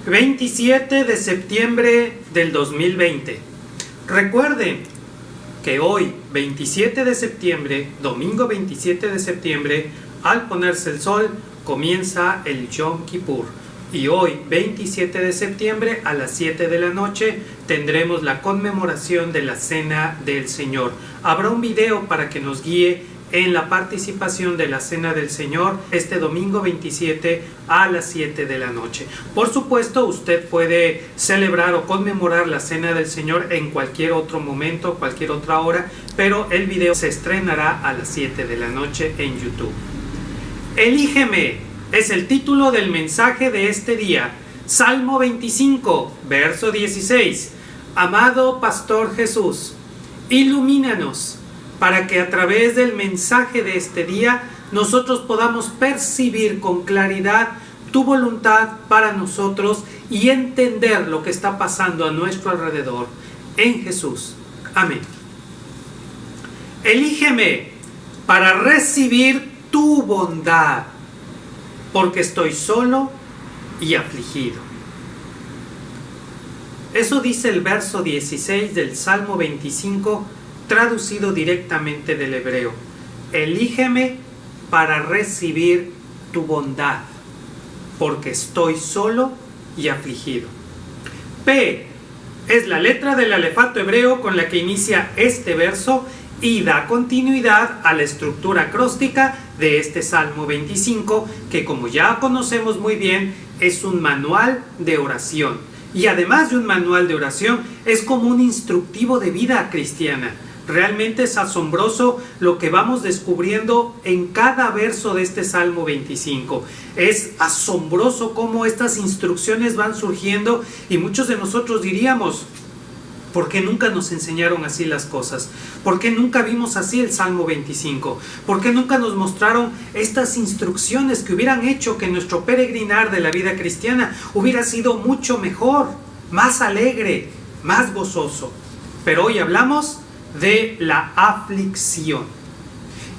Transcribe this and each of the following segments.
27 de septiembre del 2020. Recuerden que hoy, 27 de septiembre, domingo 27 de septiembre, al ponerse el sol, comienza el Yom Kippur. Y hoy, 27 de septiembre, a las 7 de la noche, tendremos la conmemoración de la Cena del Señor. Habrá un video para que nos guíe en la participación de la Cena del Señor este domingo 27 a las 7 de la noche. Por supuesto, usted puede celebrar o conmemorar la Cena del Señor en cualquier otro momento, cualquier otra hora, pero el video se estrenará a las 7 de la noche en YouTube. Elígeme es el título del mensaje de este día. Salmo 25, verso 16. Amado Pastor Jesús, ilumínanos para que a través del mensaje de este día nosotros podamos percibir con claridad tu voluntad para nosotros y entender lo que está pasando a nuestro alrededor. En Jesús. Amén. Elígeme para recibir tu bondad, porque estoy solo y afligido. Eso dice el verso 16 del Salmo 25, traducido directamente del hebreo. Elígeme para recibir tu bondad, porque estoy solo y afligido. P es la letra del alefato hebreo con la que inicia este verso y da continuidad a la estructura acróstica de este Salmo 25, que como ya conocemos muy bien, es un manual de oración. Y además de un manual de oración, es como un instructivo de vida cristiana. Realmente es asombroso lo que vamos descubriendo en cada verso de este Salmo 25. Es asombroso cómo estas instrucciones van surgiendo y muchos de nosotros diríamos, ¿por qué nunca nos enseñaron así las cosas? ¿Por qué nunca vimos así el Salmo 25? ¿Por qué nunca nos mostraron estas instrucciones que hubieran hecho que nuestro peregrinar de la vida cristiana hubiera sido mucho mejor, más alegre, más gozoso? Pero hoy hablamos de la aflicción.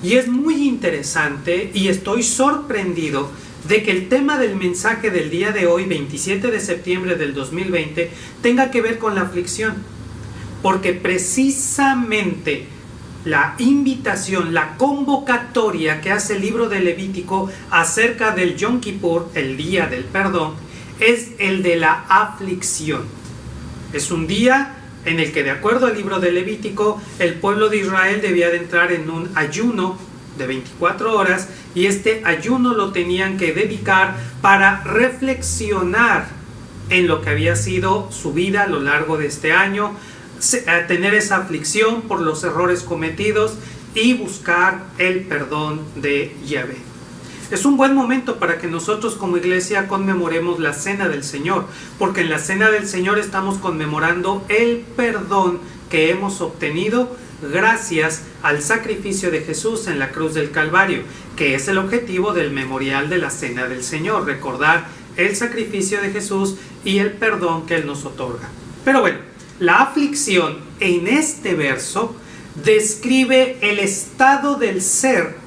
Y es muy interesante y estoy sorprendido de que el tema del mensaje del día de hoy, 27 de septiembre del 2020, tenga que ver con la aflicción. Porque precisamente la invitación, la convocatoria que hace el libro de Levítico acerca del Yom Kippur, el día del perdón, es el de la aflicción. Es un día en el que, de acuerdo al libro de Levítico, el pueblo de Israel debía de entrar en un ayuno de 24 horas y este ayuno lo tenían que dedicar para reflexionar en lo que había sido su vida a lo largo de este año, a tener esa aflicción por los errores cometidos y buscar el perdón de Yahvé. Es un buen momento para que nosotros como iglesia conmemoremos la Cena del Señor, porque en la Cena del Señor estamos conmemorando el perdón que hemos obtenido gracias al sacrificio de Jesús en la cruz del Calvario, que es el objetivo del memorial de la Cena del Señor, recordar el sacrificio de Jesús y el perdón que Él nos otorga. Pero bueno, la aflicción en este verso describe el estado del ser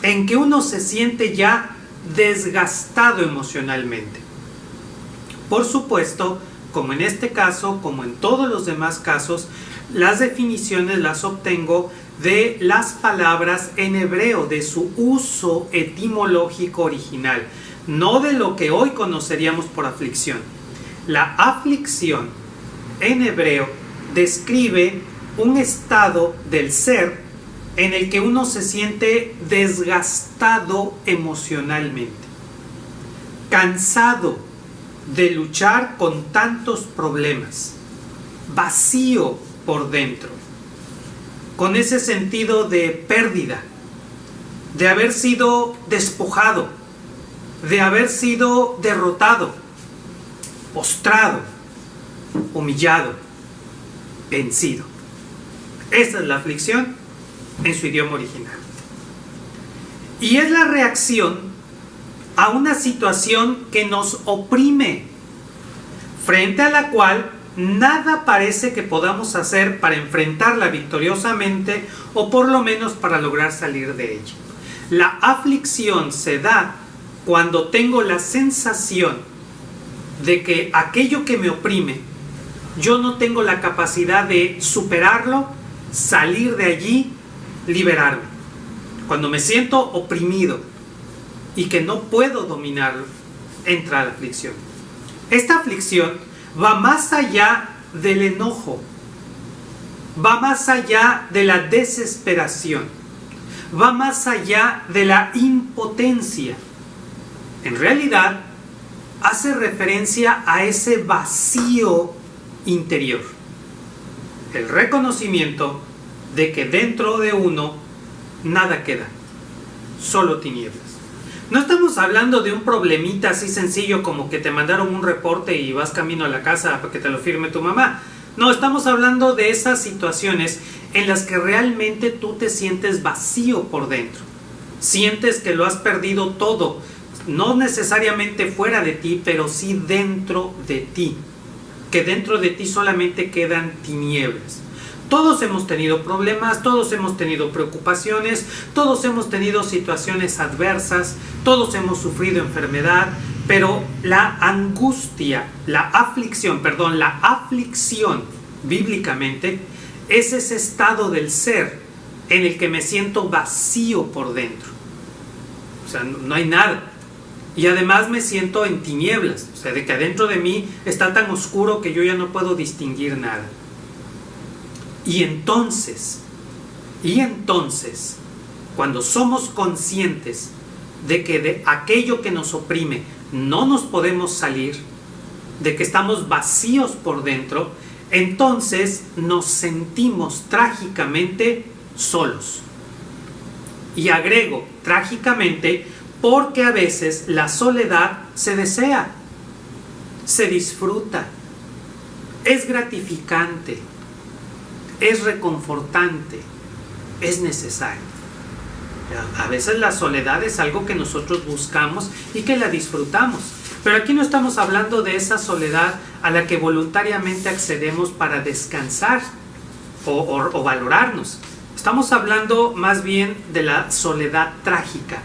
en que uno se siente ya desgastado emocionalmente. Por supuesto, como en este caso, como en todos los demás casos, las definiciones las obtengo de las palabras en hebreo, de su uso etimológico original, no de lo que hoy conoceríamos por aflicción. La aflicción en hebreo describe un estado del ser en el que uno se siente desgastado emocionalmente, cansado de luchar con tantos problemas, vacío por dentro, con ese sentido de pérdida, de haber sido despojado, de haber sido derrotado, postrado, humillado, vencido. Esa es la aflicción en su idioma original. Y es la reacción a una situación que nos oprime, frente a la cual nada parece que podamos hacer para enfrentarla victoriosamente o por lo menos para lograr salir de ella. La aflicción se da cuando tengo la sensación de que aquello que me oprime, yo no tengo la capacidad de superarlo, salir de allí, liberarme. Cuando me siento oprimido y que no puedo dominarlo, entra la aflicción. Esta aflicción va más allá del enojo, va más allá de la desesperación, va más allá de la impotencia. En realidad, hace referencia a ese vacío interior. El reconocimiento de que dentro de uno nada queda, solo tinieblas. No estamos hablando de un problemita así sencillo como que te mandaron un reporte y vas camino a la casa para que te lo firme tu mamá. No, estamos hablando de esas situaciones en las que realmente tú te sientes vacío por dentro. Sientes que lo has perdido todo, no necesariamente fuera de ti, pero sí dentro de ti. Que dentro de ti solamente quedan tinieblas. Todos hemos tenido problemas, todos hemos tenido preocupaciones, todos hemos tenido situaciones adversas, todos hemos sufrido enfermedad, pero la angustia, la aflicción bíblicamente es ese estado del ser en el que me siento vacío por dentro. O sea, no hay nada. Y además me siento en tinieblas, o sea, de que adentro de mí está tan oscuro que yo ya no puedo distinguir nada. Y entonces, cuando somos conscientes de que de aquello que nos oprime no nos podemos salir, de que estamos vacíos por dentro, entonces nos sentimos trágicamente solos. Y agrego trágicamente porque a veces la soledad se desea, se disfruta, es gratificante, es reconfortante, es necesario. A veces la soledad es algo que nosotros buscamos y que la disfrutamos. Pero aquí no estamos hablando de esa soledad a la que voluntariamente accedemos para descansar o valorarnos. Estamos hablando más bien de la soledad trágica.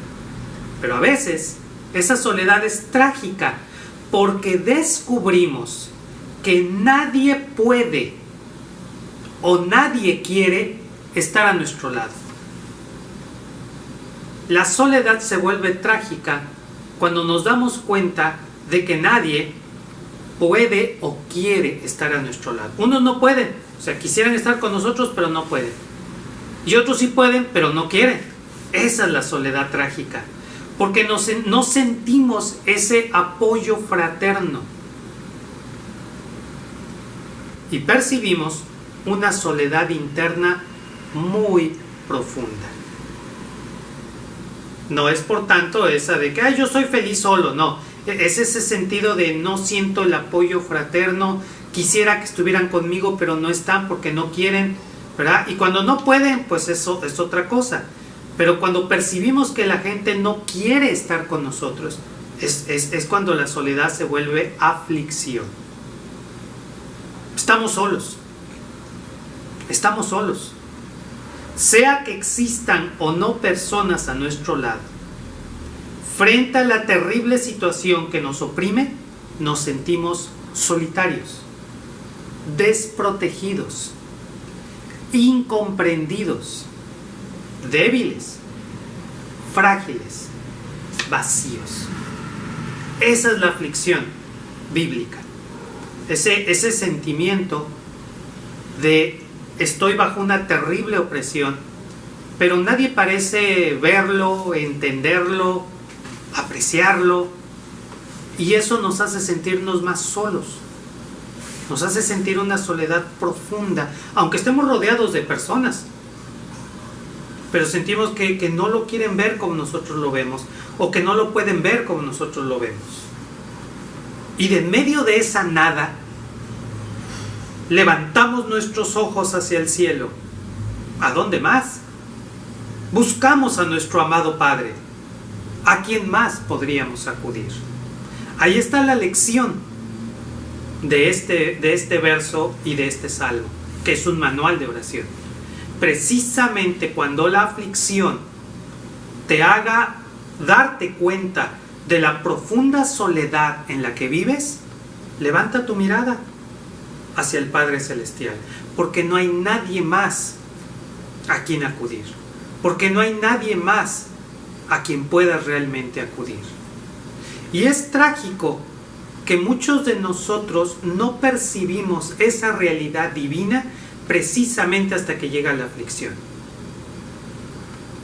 Pero a veces esa soledad es trágica porque descubrimos que nadie puede o nadie quiere estar a nuestro lado. La soledad se vuelve trágica cuando nos damos cuenta de que nadie puede o quiere estar a nuestro lado. Unos no pueden, o sea, quisieran estar con nosotros pero no pueden. Y otros sí pueden pero no quieren. Esa es la soledad trágica. Porque no sentimos ese apoyo fraterno. Y percibimos una soledad interna muy profunda. No es por tanto esa de que yo soy feliz solo, no. Es ese sentido de no siento el apoyo fraterno, quisiera que estuvieran conmigo pero no están porque no quieren, ¿verdad? Y cuando no pueden, pues eso es otra cosa. Pero cuando percibimos que la gente no quiere estar con nosotros, es cuando la soledad se vuelve aflicción. Estamos solos. Estamos solos. Sea que existan o no personas a nuestro lado, frente a la terrible situación que nos oprime, nos sentimos solitarios, desprotegidos, incomprendidos, débiles, frágiles, vacíos. Esa es la aflicción bíblica. Ese sentimiento de estoy bajo una terrible opresión, pero nadie parece verlo, entenderlo, apreciarlo, y eso nos hace sentirnos más solos. Nos hace sentir una soledad profunda, aunque estemos rodeados de personas. Pero sentimos que no lo quieren ver como nosotros lo vemos, o que no lo pueden ver como nosotros lo vemos. Y de en medio de esa nada, levantamos nuestros ojos hacia el cielo. ¿A dónde más? Buscamos a nuestro amado Padre. ¿A quién más podríamos acudir? Ahí está la lección de este verso y de este salmo, que es un manual de oración. Precisamente cuando la aflicción te haga darte cuenta de la profunda soledad en la que vives, levanta tu mirada hacia el Padre Celestial, porque no hay nadie más a quien acudir, porque no hay nadie más a quien puedas realmente acudir. Y es trágico que muchos de nosotros no percibimos esa realidad divina precisamente hasta que llega la aflicción.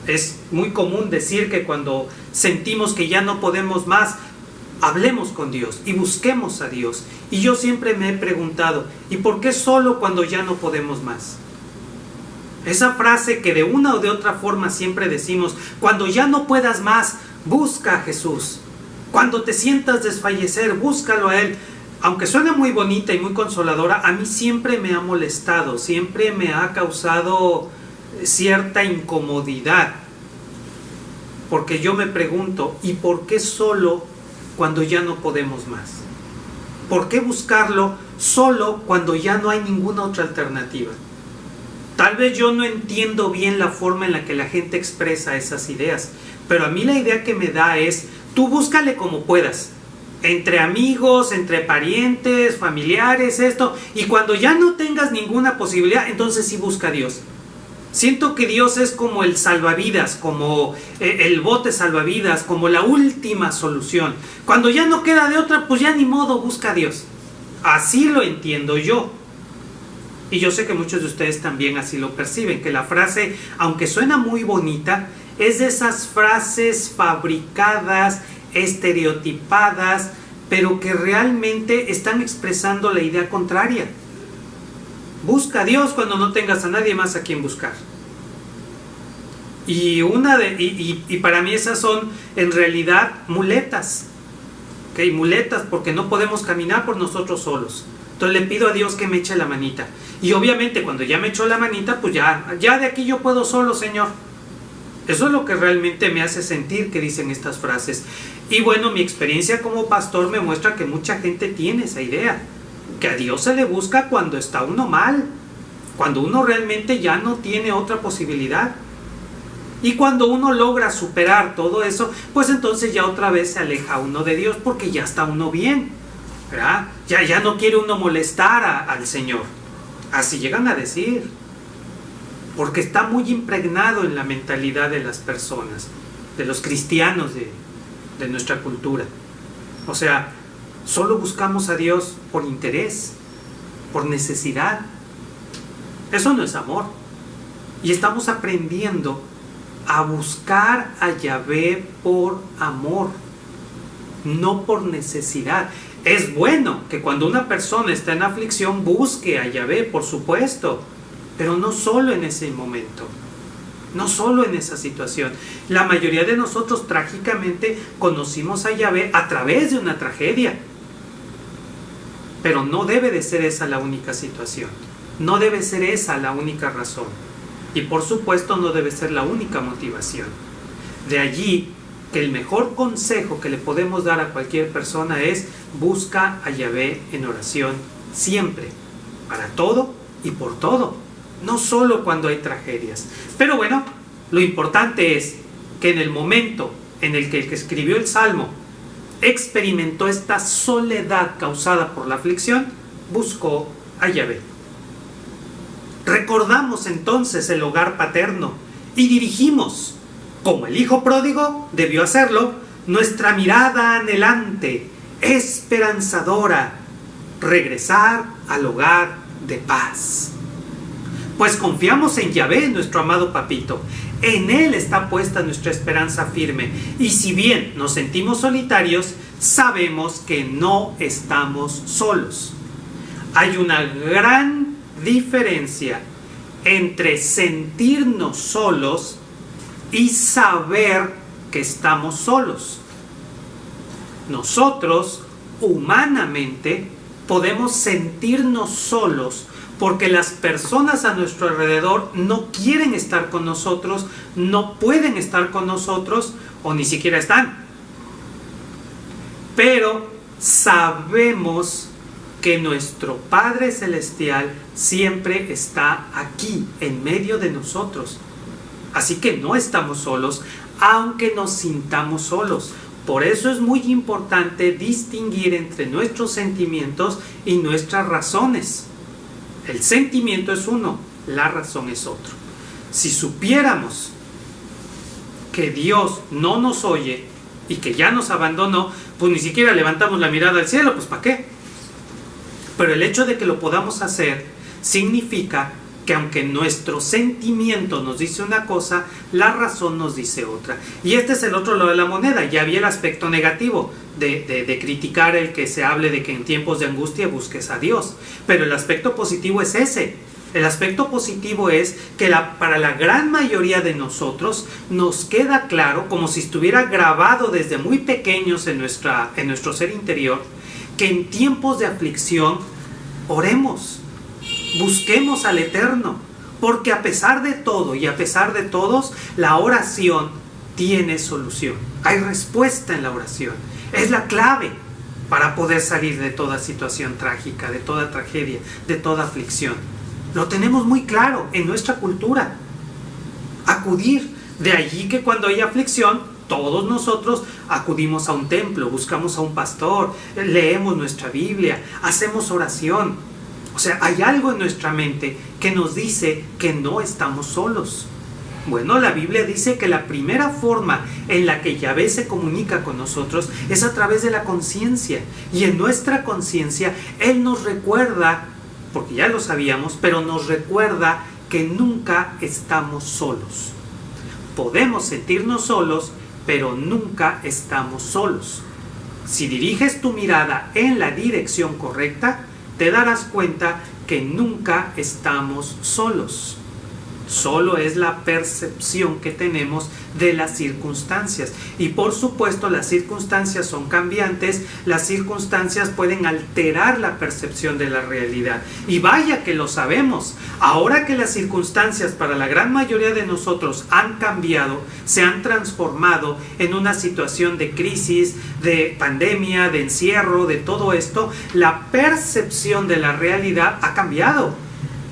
Es muy común decir que cuando sentimos que ya no podemos más, hablemos con Dios y busquemos a Dios. Y yo siempre me he preguntado, ¿y por qué solo cuando ya no podemos más? Esa frase que de una o de otra forma siempre decimos, cuando ya no puedas más, busca a Jesús. Cuando te sientas desfallecer, búscalo a Él. Aunque suene muy bonita y muy consoladora, a mí siempre me ha molestado, siempre me ha causado cierta incomodidad. Porque yo me pregunto, ¿y por qué solo cuando ya no podemos más? ¿Por qué buscarlo solo cuando ya no hay ninguna otra alternativa? Tal vez yo no entiendo bien la forma en la que la gente expresa esas ideas, pero a mí la idea que me da es, tú búscale como puedas, entre amigos, entre parientes, familiares, esto, y cuando ya no tengas ninguna posibilidad, entonces sí busca a Dios. Siento que Dios es como el salvavidas, como el bote salvavidas, como la última solución. Cuando ya no queda de otra, pues ya ni modo, busca a Dios. Así lo entiendo yo. Y yo sé que muchos de ustedes también así lo perciben, que la frase, aunque suena muy bonita, es de esas frases fabricadas, estereotipadas, pero que realmente están expresando la idea contraria. Busca a Dios cuando no tengas a nadie más a quien buscar. Y para mí esas son en realidad muletas. ¿Okay? Muletas porque no podemos caminar por nosotros solos. Entonces le pido a Dios que me eche la manita. Y obviamente cuando ya me echó la manita, pues ya de aquí yo puedo solo, Señor. Eso es lo que realmente me hace sentir que dicen estas frases. Y bueno, mi experiencia como pastor me muestra que mucha gente tiene esa idea. Que a Dios se le busca cuando está uno mal, cuando uno realmente ya no tiene otra posibilidad. Y cuando uno logra superar todo eso, pues entonces ya otra vez se aleja uno de Dios porque ya está uno bien, ¿verdad? Ya no quiere uno molestar al Señor. Así llegan a decir, porque está muy impregnado en la mentalidad de las personas, de los cristianos de nuestra cultura. O sea, solo buscamos a Dios por interés, por necesidad. Eso no es amor. Y estamos aprendiendo a buscar a Yahvé por amor, no por necesidad. Es bueno que cuando una persona está en aflicción busque a Yahvé, por supuesto, pero no solo en ese momento, no solo en esa situación. La mayoría de nosotros trágicamente conocimos a Yahvé a través de una tragedia. Pero no debe de ser esa la única situación. No debe ser esa la única razón. Y por supuesto no debe ser la única motivación. De allí que el mejor consejo que le podemos dar a cualquier persona es busca a Yahvé en oración siempre, para todo y por todo. No solo cuando hay tragedias. Pero bueno, lo importante es que en el momento en el que escribió el Salmo experimentó esta soledad causada por la aflicción, buscó a Yahvé. Recordamos entonces el hogar paterno y dirigimos, como el hijo pródigo debió hacerlo, nuestra mirada anhelante, esperanzadora, regresar al hogar de paz. Pues confiamos en Yahvé, nuestro amado papito. En Él está puesta nuestra esperanza firme. Y si bien nos sentimos solitarios, sabemos que no estamos solos. Hay una gran diferencia entre sentirnos solos y saber que estamos solos. Nosotros, humanamente, podemos sentirnos solos porque las personas a nuestro alrededor no quieren estar con nosotros, no pueden estar con nosotros o ni siquiera están. Pero sabemos que nuestro Padre Celestial siempre está aquí, en medio de nosotros. Así que no estamos solos, aunque nos sintamos solos. Por eso es muy importante distinguir entre nuestros sentimientos y nuestras razones. El sentimiento es uno, la razón es otro. Si supiéramos que Dios no nos oye y que ya nos abandonó, pues ni siquiera levantamos la mirada al cielo, pues ¿para qué? Pero el hecho de que lo podamos hacer significa que aunque nuestro sentimiento nos dice una cosa, la razón nos dice otra. Y este es el otro lado de la moneda. Ya había el aspecto negativo de criticar el que se hable de que en tiempos de angustia busques a Dios. Pero el aspecto positivo es ese. El aspecto positivo es que para la gran mayoría de nosotros nos queda claro, como si estuviera grabado desde muy pequeños en nuestro ser interior, que en tiempos de aflicción oremos. Busquemos al Eterno, porque a pesar de todo y a pesar de todos, la oración tiene solución. Hay respuesta en la oración. Es la clave para poder salir de toda situación trágica, de toda tragedia, de toda aflicción. Lo tenemos muy claro en nuestra cultura. Acudir. De allí que cuando hay aflicción, todos nosotros acudimos a un templo, buscamos a un pastor, leemos nuestra Biblia, hacemos oración. O sea, hay algo en nuestra mente que nos dice que no estamos solos. Bueno, la Biblia dice que la primera forma en la que Yahvé se comunica con nosotros es a través de la conciencia. Y en nuestra conciencia, Él nos recuerda, porque ya lo sabíamos, pero nos recuerda que nunca estamos solos. Podemos sentirnos solos, pero nunca estamos solos. Si diriges tu mirada en la dirección correcta, te darás cuenta que nunca estamos solos. Solo es la percepción que tenemos de las circunstancias. Y por supuesto las circunstancias son cambiantes, las circunstancias pueden alterar la percepción de la realidad. Y vaya que lo sabemos. Ahora que las circunstancias para la gran mayoría de nosotros han cambiado, se han transformado en una situación de crisis, de pandemia, de encierro, de todo esto, la percepción de la realidad ha cambiado.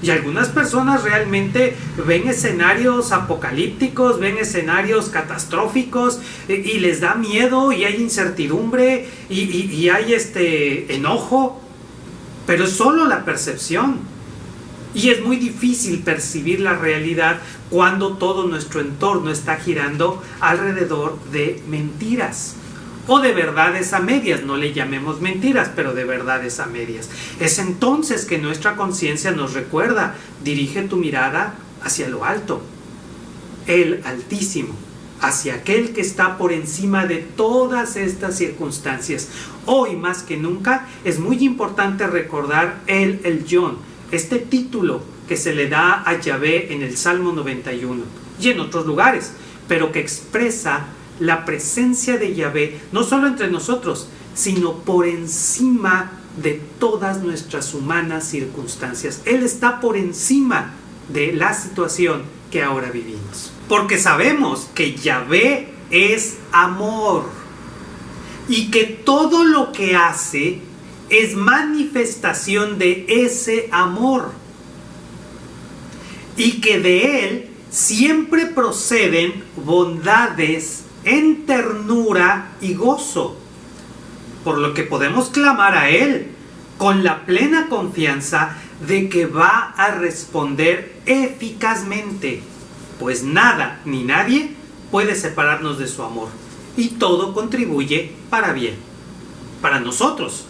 Y algunas personas realmente ven escenarios apocalípticos, ven escenarios catastróficos y les da miedo y hay incertidumbre y hay enojo, pero es solo la percepción. Y es muy difícil percibir la realidad cuando todo nuestro entorno está girando alrededor de mentiras. O de verdades a medias, no le llamemos mentiras, pero de verdades a medias. Es entonces que nuestra conciencia nos recuerda, dirige tu mirada hacia lo alto, el Altísimo, hacia aquel que está por encima de todas estas circunstancias. Hoy más que nunca es muy importante recordar el Elyon, este título que se le da a Yahvé en el Salmo 91 y en otros lugares, pero que expresa la presencia de Yahvé, no solo entre nosotros, sino por encima de todas nuestras humanas circunstancias. Él está por encima de la situación que ahora vivimos. Porque sabemos que Yahvé es amor y que todo lo que hace es manifestación de ese amor y que de Él siempre proceden bondades en ternura y gozo, por lo que podemos clamar a Él con la plena confianza de que va a responder eficazmente, pues nada ni nadie puede separarnos de su amor y todo contribuye para bien. Para nosotros,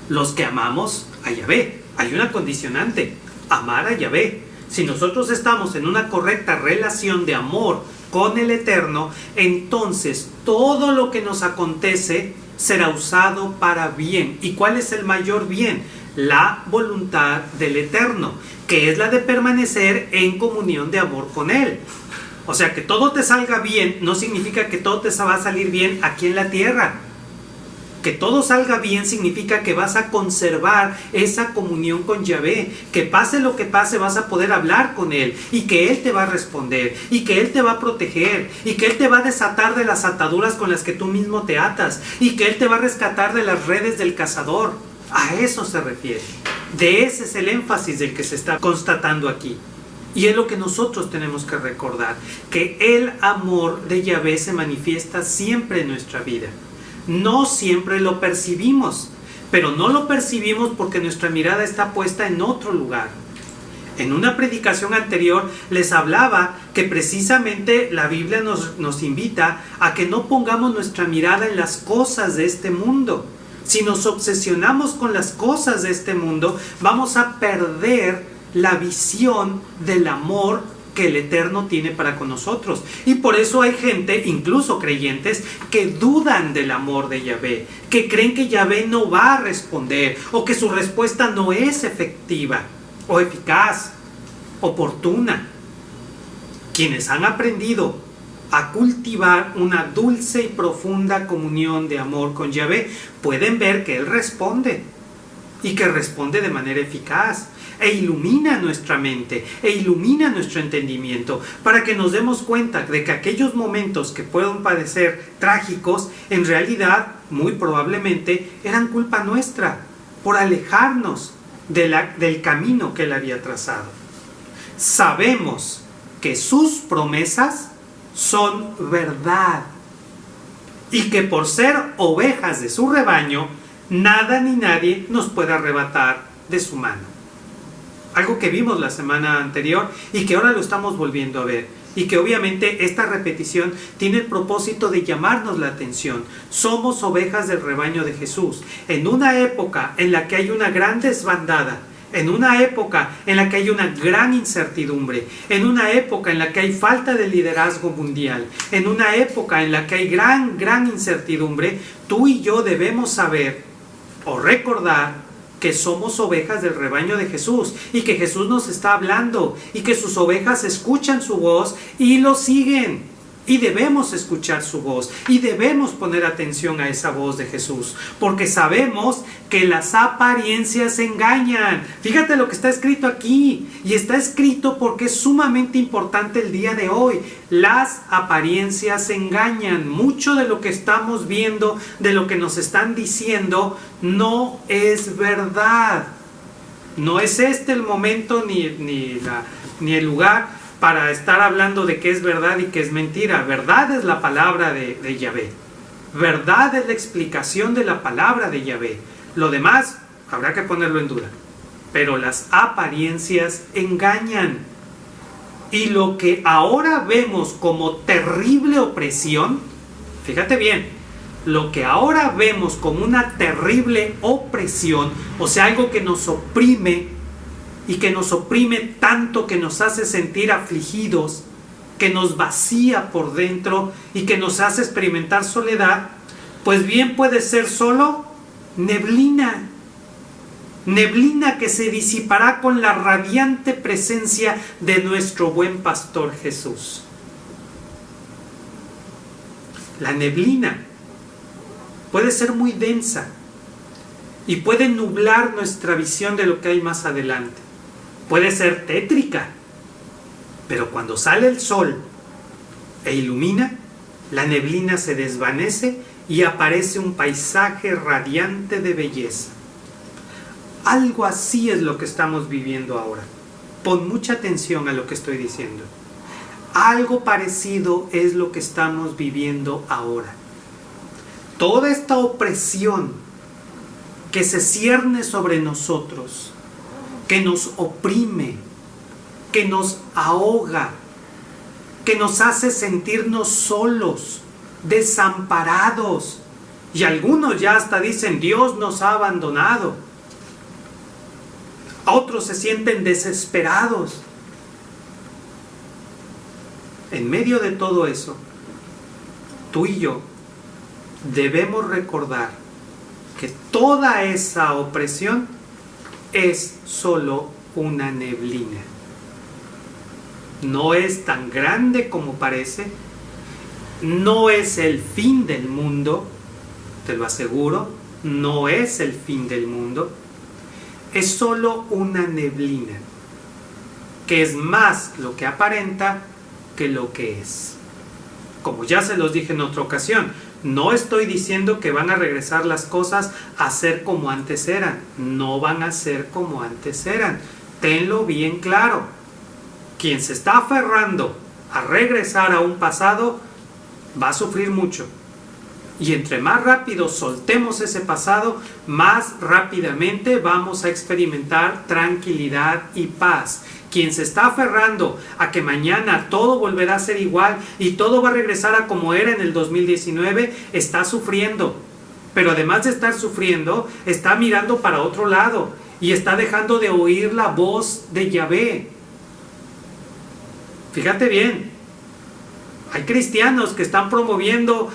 los que amamos a Yahvé, hay una condicionante: amar a Yahvé. Si nosotros estamos en una correcta relación de amor con el Eterno, entonces todo lo que nos acontece será usado para bien. ¿Y cuál es el mayor bien? La voluntad del Eterno, que es la de permanecer en comunión de amor con Él. O sea, que todo te salga bien no significa que todo te va a salir bien aquí en la tierra. Que todo salga bien significa que vas a conservar esa comunión con Yahvé, que pase lo que pase vas a poder hablar con Él y que Él te va a responder y que Él te va a proteger y que Él te va a desatar de las ataduras con las que tú mismo te atas y que Él te va a rescatar de las redes del cazador. A eso se refiere. De ese es el énfasis del que se está constatando aquí. Y es lo que nosotros tenemos que recordar, que el amor de Yahvé se manifiesta siempre en nuestra vida. No siempre lo percibimos, pero no lo percibimos porque nuestra mirada está puesta en otro lugar. En una predicación anterior les hablaba que precisamente la Biblia nos invita a que no pongamos nuestra mirada en las cosas de este mundo. Si nos obsesionamos con las cosas de este mundo, vamos a perder la visión del amor que el Eterno tiene para con nosotros. Y por eso hay gente, incluso creyentes, que dudan del amor de Yahvé, que creen que Yahvé no va a responder, o que su respuesta no es efectiva, o eficaz, oportuna. Quienes han aprendido a cultivar una dulce y profunda comunión de amor con Yahvé, pueden ver que Él responde, y que responde de manera eficaz, e ilumina nuestra mente, e ilumina nuestro entendimiento, para que nos demos cuenta de que aquellos momentos que pueden parecer trágicos, en realidad, muy probablemente, eran culpa nuestra, por alejarnos del camino que Él había trazado. Sabemos que sus promesas son verdad, y que por ser ovejas de su rebaño, nada ni nadie nos puede arrebatar de su mano. Algo que vimos la semana anterior y que ahora lo estamos volviendo a ver. Y que obviamente esta repetición tiene el propósito de llamarnos la atención. Somos ovejas del rebaño de Jesús. En una época en la que hay una gran desbandada, en una época en la que hay una gran incertidumbre, en una época en la que hay falta de liderazgo mundial, en una época en la que hay gran incertidumbre, tú y yo debemos saber o recordar que somos ovejas del rebaño de Jesús, y que Jesús nos está hablando, y que sus ovejas escuchan su voz y lo siguen. Y debemos escuchar su voz, y debemos poner atención a esa voz de Jesús, porque sabemos que las apariencias engañan. Fíjate lo que está escrito aquí, y está escrito porque es sumamente importante el día de hoy. Las apariencias engañan. Mucho de lo que estamos viendo, de lo que nos están diciendo, no es verdad. No es este el momento ni el lugar para estar hablando de qué es verdad y qué es mentira. Verdad es la palabra de Yahvé. Verdad es la explicación de la palabra de Yahvé. Lo demás habrá que ponerlo en duda. Pero las apariencias engañan. Y lo que ahora vemos como terrible opresión, fíjate bien, lo que ahora vemos como una terrible opresión, o sea, algo que nos oprime, y que nos oprime tanto, que nos hace sentir afligidos, que nos vacía por dentro y que nos hace experimentar soledad, pues bien puede ser solo neblina. Neblina que se disipará con la radiante presencia de nuestro buen pastor Jesús. La neblina puede ser muy densa y puede nublar nuestra visión de lo que hay más adelante. Puede ser tétrica, pero cuando sale el sol e ilumina, la neblina se desvanece y aparece un paisaje radiante de belleza. Algo así es lo que estamos viviendo ahora. Pon mucha atención a lo que estoy diciendo. Algo parecido es lo que estamos viviendo ahora. Toda esta opresión que se cierne sobre nosotros, que nos oprime, que nos ahoga, que nos hace sentirnos solos, desamparados. Y algunos ya hasta dicen, Dios nos ha abandonado. Otros se sienten desesperados. En medio de todo eso, tú y yo debemos recordar que toda esa opresión es solo una neblina. No es tan grande como parece, no es el fin del mundo, te lo aseguro, no es el fin del mundo, es solo una neblina, que es más lo que aparenta que lo que es. Como ya se los dije en otra ocasión, no estoy diciendo que van a regresar las cosas a ser como antes eran. No van a ser como antes eran. Tenlo bien claro. Quien se está aferrando a regresar a un pasado va a sufrir mucho. Y entre más rápido soltemos ese pasado, más rápidamente vamos a experimentar tranquilidad y paz. Quien se está aferrando a que mañana todo volverá a ser igual y todo va a regresar a como era en el 2019, está sufriendo. Pero además de estar sufriendo, está mirando para otro lado y está dejando de oír la voz de Yahvé. Fíjate bien. Hay cristianos que están promoviendo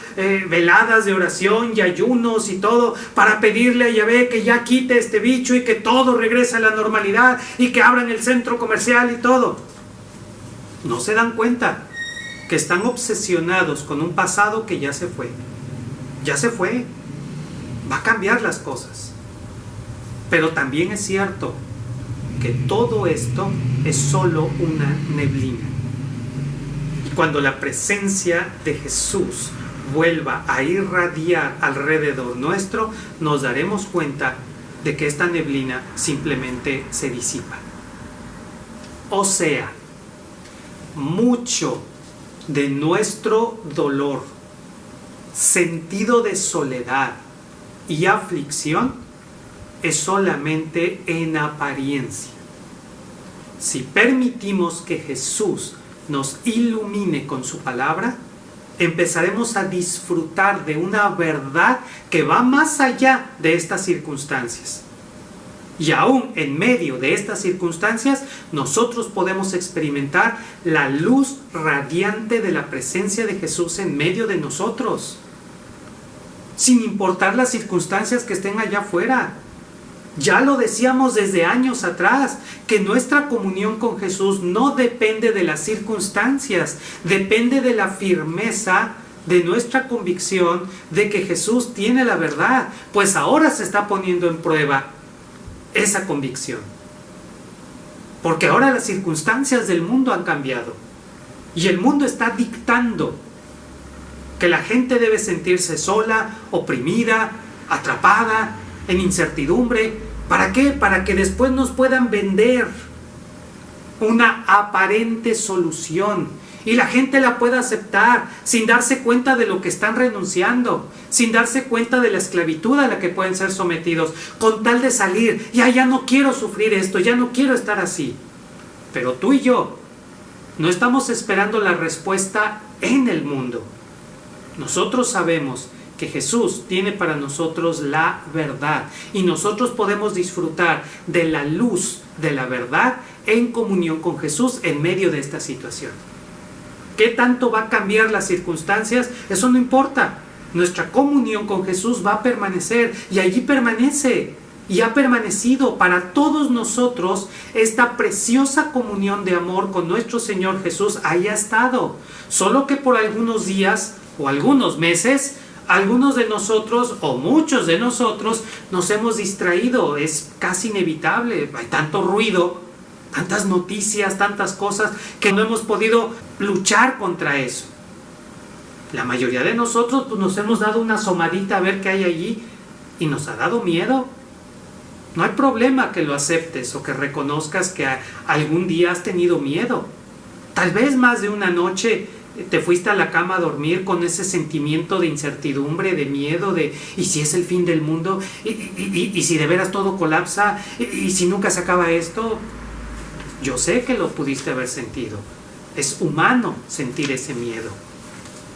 veladas de oración y ayunos y todo para pedirle a Yahvé que ya quite este bicho y que todo regrese a la normalidad y que abran el centro comercial y todo. No se dan cuenta que están obsesionados con un pasado que ya se fue. Ya se fue. Va a cambiar las cosas. Pero también es cierto que todo esto es solo una neblina. Cuando la presencia de Jesús vuelva a irradiar alrededor nuestro, nos daremos cuenta de que esta neblina simplemente se disipa. O sea, mucho de nuestro dolor, sentido de soledad y aflicción es solamente en apariencia. Si permitimos que Jesús nos ilumine con su palabra, empezaremos a disfrutar de una verdad que va más allá de estas circunstancias. Y aún en medio de estas circunstancias, nosotros podemos experimentar la luz radiante de la presencia de Jesús en medio de nosotros, sin importar las circunstancias que estén allá afuera. Ya lo decíamos desde años atrás, que nuestra comunión con Jesús no depende de las circunstancias, depende de la firmeza de nuestra convicción de que Jesús tiene la verdad, pues ahora se está poniendo en prueba esa convicción. Porque ahora las circunstancias del mundo han cambiado y el mundo está dictando que la gente debe sentirse sola, oprimida, atrapada, en incertidumbre. ¿Para qué? Para que después nos puedan vender una aparente solución y la gente la pueda aceptar sin darse cuenta de lo que están renunciando, sin darse cuenta de la esclavitud a la que pueden ser sometidos, con tal de salir. Ya no quiero sufrir esto, ya no quiero estar así. Pero tú y yo no estamos esperando la respuesta en el mundo. Nosotros sabemos que Jesús tiene para nosotros la verdad y nosotros podemos disfrutar de la luz de la verdad en comunión con Jesús en medio de esta situación. ¿Qué tanto va a cambiar las circunstancias? Eso no importa. Nuestra comunión con Jesús va a permanecer y allí permanece y ha permanecido para todos nosotros. Esta preciosa comunión de amor con nuestro Señor Jesús haya estado, solo que por algunos días o algunos meses algunos de nosotros o muchos de nosotros nos hemos distraído. Es casi inevitable, hay tanto ruido, tantas noticias, tantas cosas que no hemos podido luchar contra eso. La mayoría de nosotros pues, nos hemos dado una asomadita a ver qué hay allí y nos ha dado miedo. No hay problema que lo aceptes o que reconozcas que algún día has tenido miedo. Tal vez más de una noche te fuiste a la cama a dormir con ese sentimiento de incertidumbre, de miedo, de ¿y si es el fin del mundo? ¿Y si de veras todo colapsa? ¿Y si nunca se acaba esto? Yo sé que lo pudiste haber sentido. Es humano sentir ese miedo.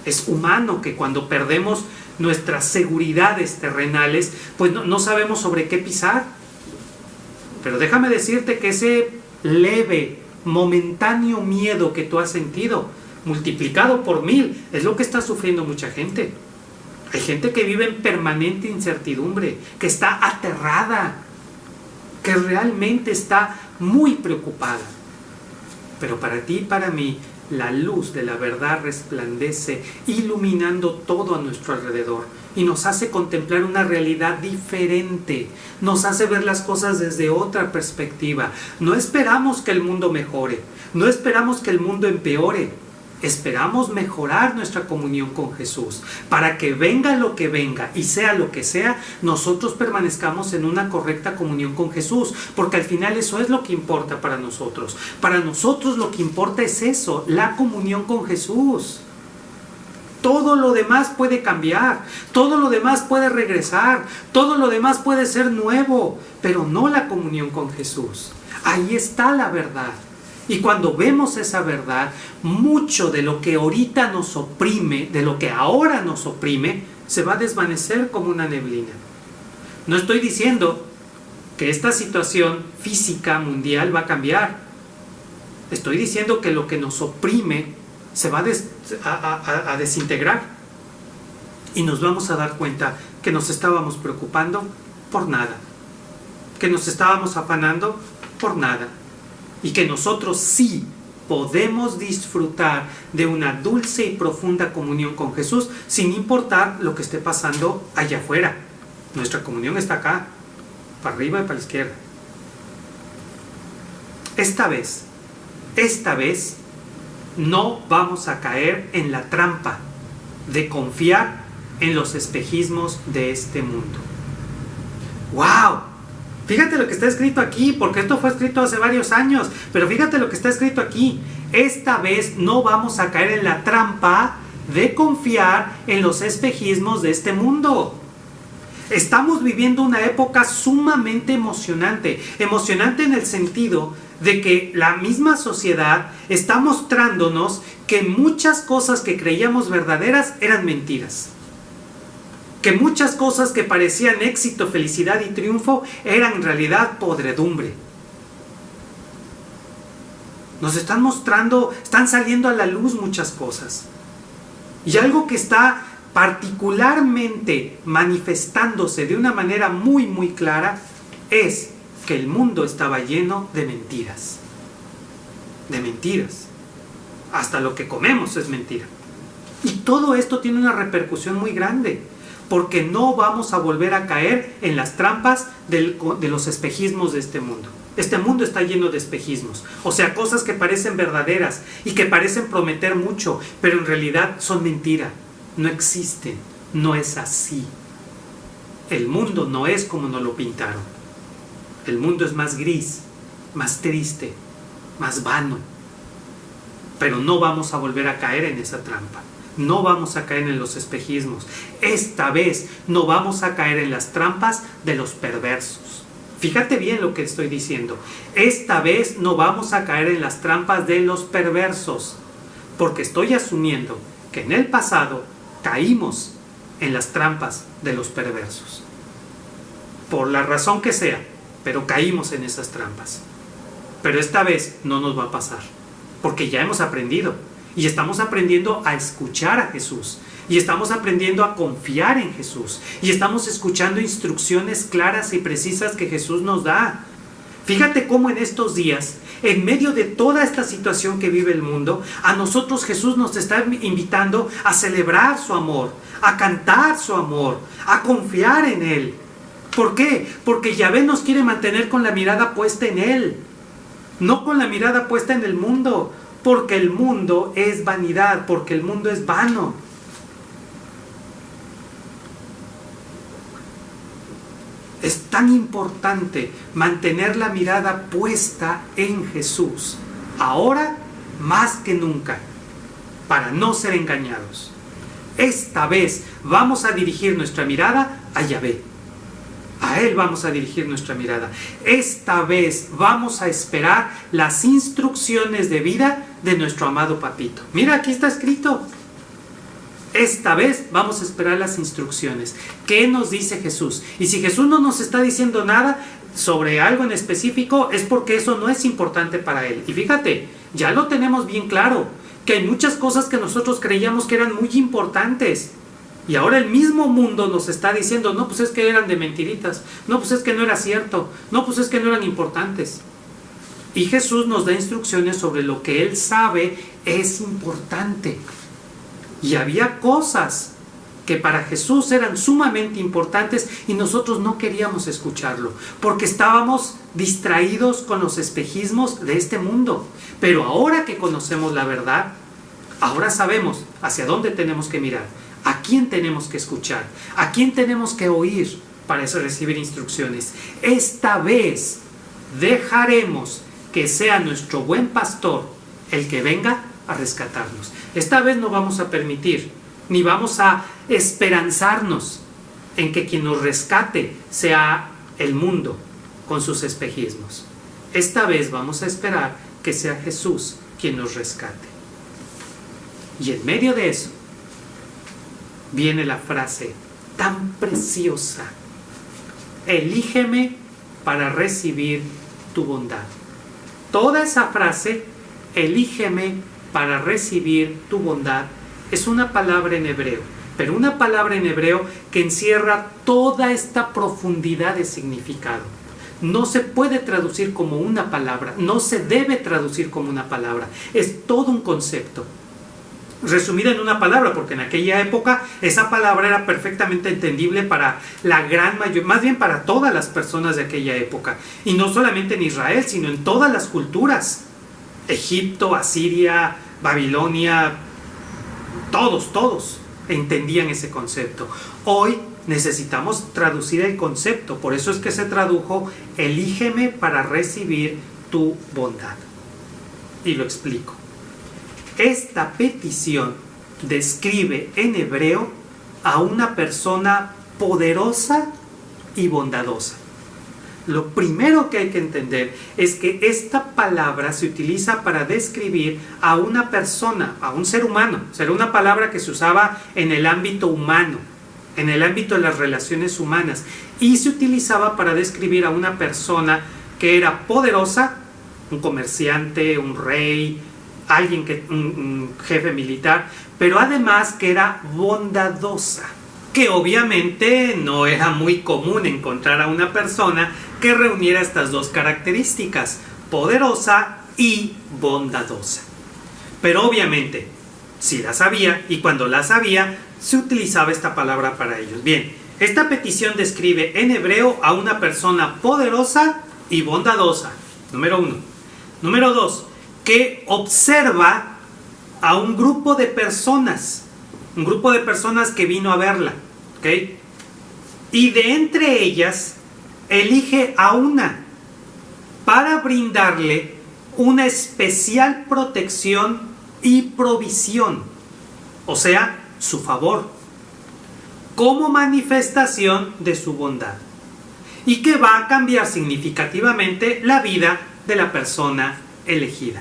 Es humano que cuando perdemos nuestras seguridades terrenales, pues no sabemos sobre qué pisar. Pero déjame decirte que ese leve, momentáneo miedo que tú has sentido, multiplicado por 1000, es lo que está sufriendo mucha gente. Hay gente que vive en permanente incertidumbre, que está aterrada, que realmente está muy preocupada. Pero para ti y para mí, la luz de la verdad resplandece, iluminando todo a nuestro alrededor y nos hace contemplar una realidad diferente, nos hace ver las cosas desde otra perspectiva. No esperamos que el mundo mejore, no esperamos que el mundo empeore. Esperamos mejorar nuestra comunión con Jesús para que venga lo que venga y sea lo que sea, nosotros permanezcamos en una correcta comunión con Jesús, porque al final eso es lo que importa para nosotros. Para nosotros lo que importa es eso, la comunión con Jesús. Todo lo demás puede cambiar, todo lo demás puede regresar, todo lo demás puede ser nuevo, pero no la comunión con Jesús. Ahí está la verdad. Y cuando vemos esa verdad, mucho de lo que ahorita nos oprime, de lo que ahora nos oprime, se va a desvanecer como una neblina. No estoy diciendo que esta situación física mundial va a cambiar. Estoy diciendo que lo que nos oprime se va a desintegrar. Y nos vamos a dar cuenta que nos estábamos preocupando por nada. Que nos estábamos afanando por nada. Y que nosotros sí podemos disfrutar de una dulce y profunda comunión con Jesús sin importar lo que esté pasando allá afuera. Nuestra comunión está acá, para arriba y para la izquierda. Esta vez no vamos a caer en la trampa de confiar en los espejismos de este mundo. ¡Wow! Fíjate lo que está escrito aquí, porque esto fue escrito hace varios años, pero fíjate lo que está escrito aquí. Esta vez no vamos a caer en la trampa de confiar en los espejismos de este mundo. Estamos viviendo una época sumamente emocionante. Emocionante en el sentido de que la misma sociedad está mostrándonos que muchas cosas que creíamos verdaderas eran mentiras. Que muchas cosas que parecían éxito, felicidad y triunfo eran en realidad podredumbre. Nos están mostrando, están saliendo a la luz muchas cosas. Y algo que está particularmente manifestándose de una manera muy muy clara es que el mundo estaba lleno de mentiras. De mentiras. Hasta lo que comemos es mentira. Y todo esto tiene una repercusión muy grande, porque no vamos a volver a caer en las trampas de los espejismos de este mundo. Este mundo está lleno de espejismos, o sea, cosas que parecen verdaderas y que parecen prometer mucho, pero en realidad son mentira, no existen, no es así. El mundo no es como nos lo pintaron. El mundo es más gris, más triste, más vano. Pero no vamos a volver a caer en esa trampa. No vamos a caer en los espejismos. Esta vez no vamos a caer en las trampas de los perversos. Fíjate bien lo que estoy diciendo. Esta vez no vamos a caer en las trampas de los perversos, porque estoy asumiendo que en el pasado caímos en las trampas de los perversos. Por la razón que sea, pero caímos en esas trampas. Pero esta vez no nos va a pasar, porque ya hemos aprendido. Y estamos aprendiendo a escuchar a Jesús. Y estamos aprendiendo a confiar en Jesús. Y estamos escuchando instrucciones claras y precisas que Jesús nos da. Fíjate cómo en estos días, en medio de toda esta situación que vive el mundo, a nosotros Jesús nos está invitando a celebrar su amor, a cantar su amor, a confiar en Él. ¿Por qué? Porque Yahvé nos quiere mantener con la mirada puesta en Él, no con la mirada puesta en el mundo. Porque el mundo es vanidad, porque el mundo es vano. Es tan importante mantener la mirada puesta en Jesús, ahora más que nunca, para no ser engañados. Esta vez vamos a dirigir nuestra mirada a Yahvé. A Él vamos a dirigir nuestra mirada. Esta vez vamos a esperar las instrucciones de vida de nuestro amado Papito. Mira, aquí está escrito. Esta vez vamos a esperar las instrucciones. ¿Qué nos dice Jesús? Y si Jesús no nos está diciendo nada sobre algo en específico, es porque eso no es importante para Él. Y fíjate, ya lo tenemos bien claro, que hay muchas cosas que nosotros creíamos que eran muy importantes. Y ahora el mismo mundo nos está diciendo, no, pues es que eran de mentiritas, no, pues es que no era cierto, no, pues es que no eran importantes. Y Jesús nos da instrucciones sobre lo que Él sabe es importante. Y había cosas que para Jesús eran sumamente importantes y nosotros no queríamos escucharlo, porque estábamos distraídos con los espejismos de este mundo. Pero ahora que conocemos la verdad, ahora sabemos hacia dónde tenemos que mirar. ¿A quién tenemos que escuchar? ¿A quién tenemos que oír para eso recibir instrucciones? Esta vez dejaremos que sea nuestro buen pastor el que venga a rescatarnos. Esta vez no vamos a permitir ni vamos a esperanzarnos en que quien nos rescate sea el mundo con sus espejismos. Esta vez vamos a esperar que sea Jesús quien nos rescate. Y en medio de eso viene la frase tan preciosa: elígeme para recibir tu bondad. Toda esa frase, elígeme para recibir tu bondad, es una palabra en hebreo, pero una palabra en hebreo que encierra toda esta profundidad de significado. No se puede traducir como una palabra, no se debe traducir como una palabra, es todo un concepto resumida en una palabra, porque en aquella época esa palabra era perfectamente entendible para la gran mayoría, más bien para todas las personas de aquella época, y no solamente en Israel, sino en todas las culturas: Egipto, Asiria, Babilonia, todos entendían ese concepto. Hoy necesitamos traducir el concepto, por eso es que se tradujo elígeme para recibir tu bondad. Y lo explico. Esta petición describe en hebreo a una persona poderosa y bondadosa. Lo primero que hay que entender es que esta palabra se utiliza para describir a una persona, a un ser humano. Será una palabra que se usaba en el ámbito humano, en el ámbito de las relaciones humanas, y se utilizaba para describir a una persona que era poderosa, un comerciante, un rey, alguien que un jefe militar, pero además que era bondadosa, que obviamente no era muy común encontrar a una persona que reuniera estas dos características, poderosa y bondadosa. Pero obviamente sí las había, y cuando las había se utilizaba esta palabra para ellos. Bien, esta petición describe en hebreo a una persona poderosa y bondadosa, número 1. Número 2, que observa a un grupo de personas que vino a verla, ¿ok? Y de entre ellas elige a una para brindarle una especial protección y provisión, o sea, su favor, como manifestación de su bondad, y que va a cambiar significativamente la vida de la persona elegida.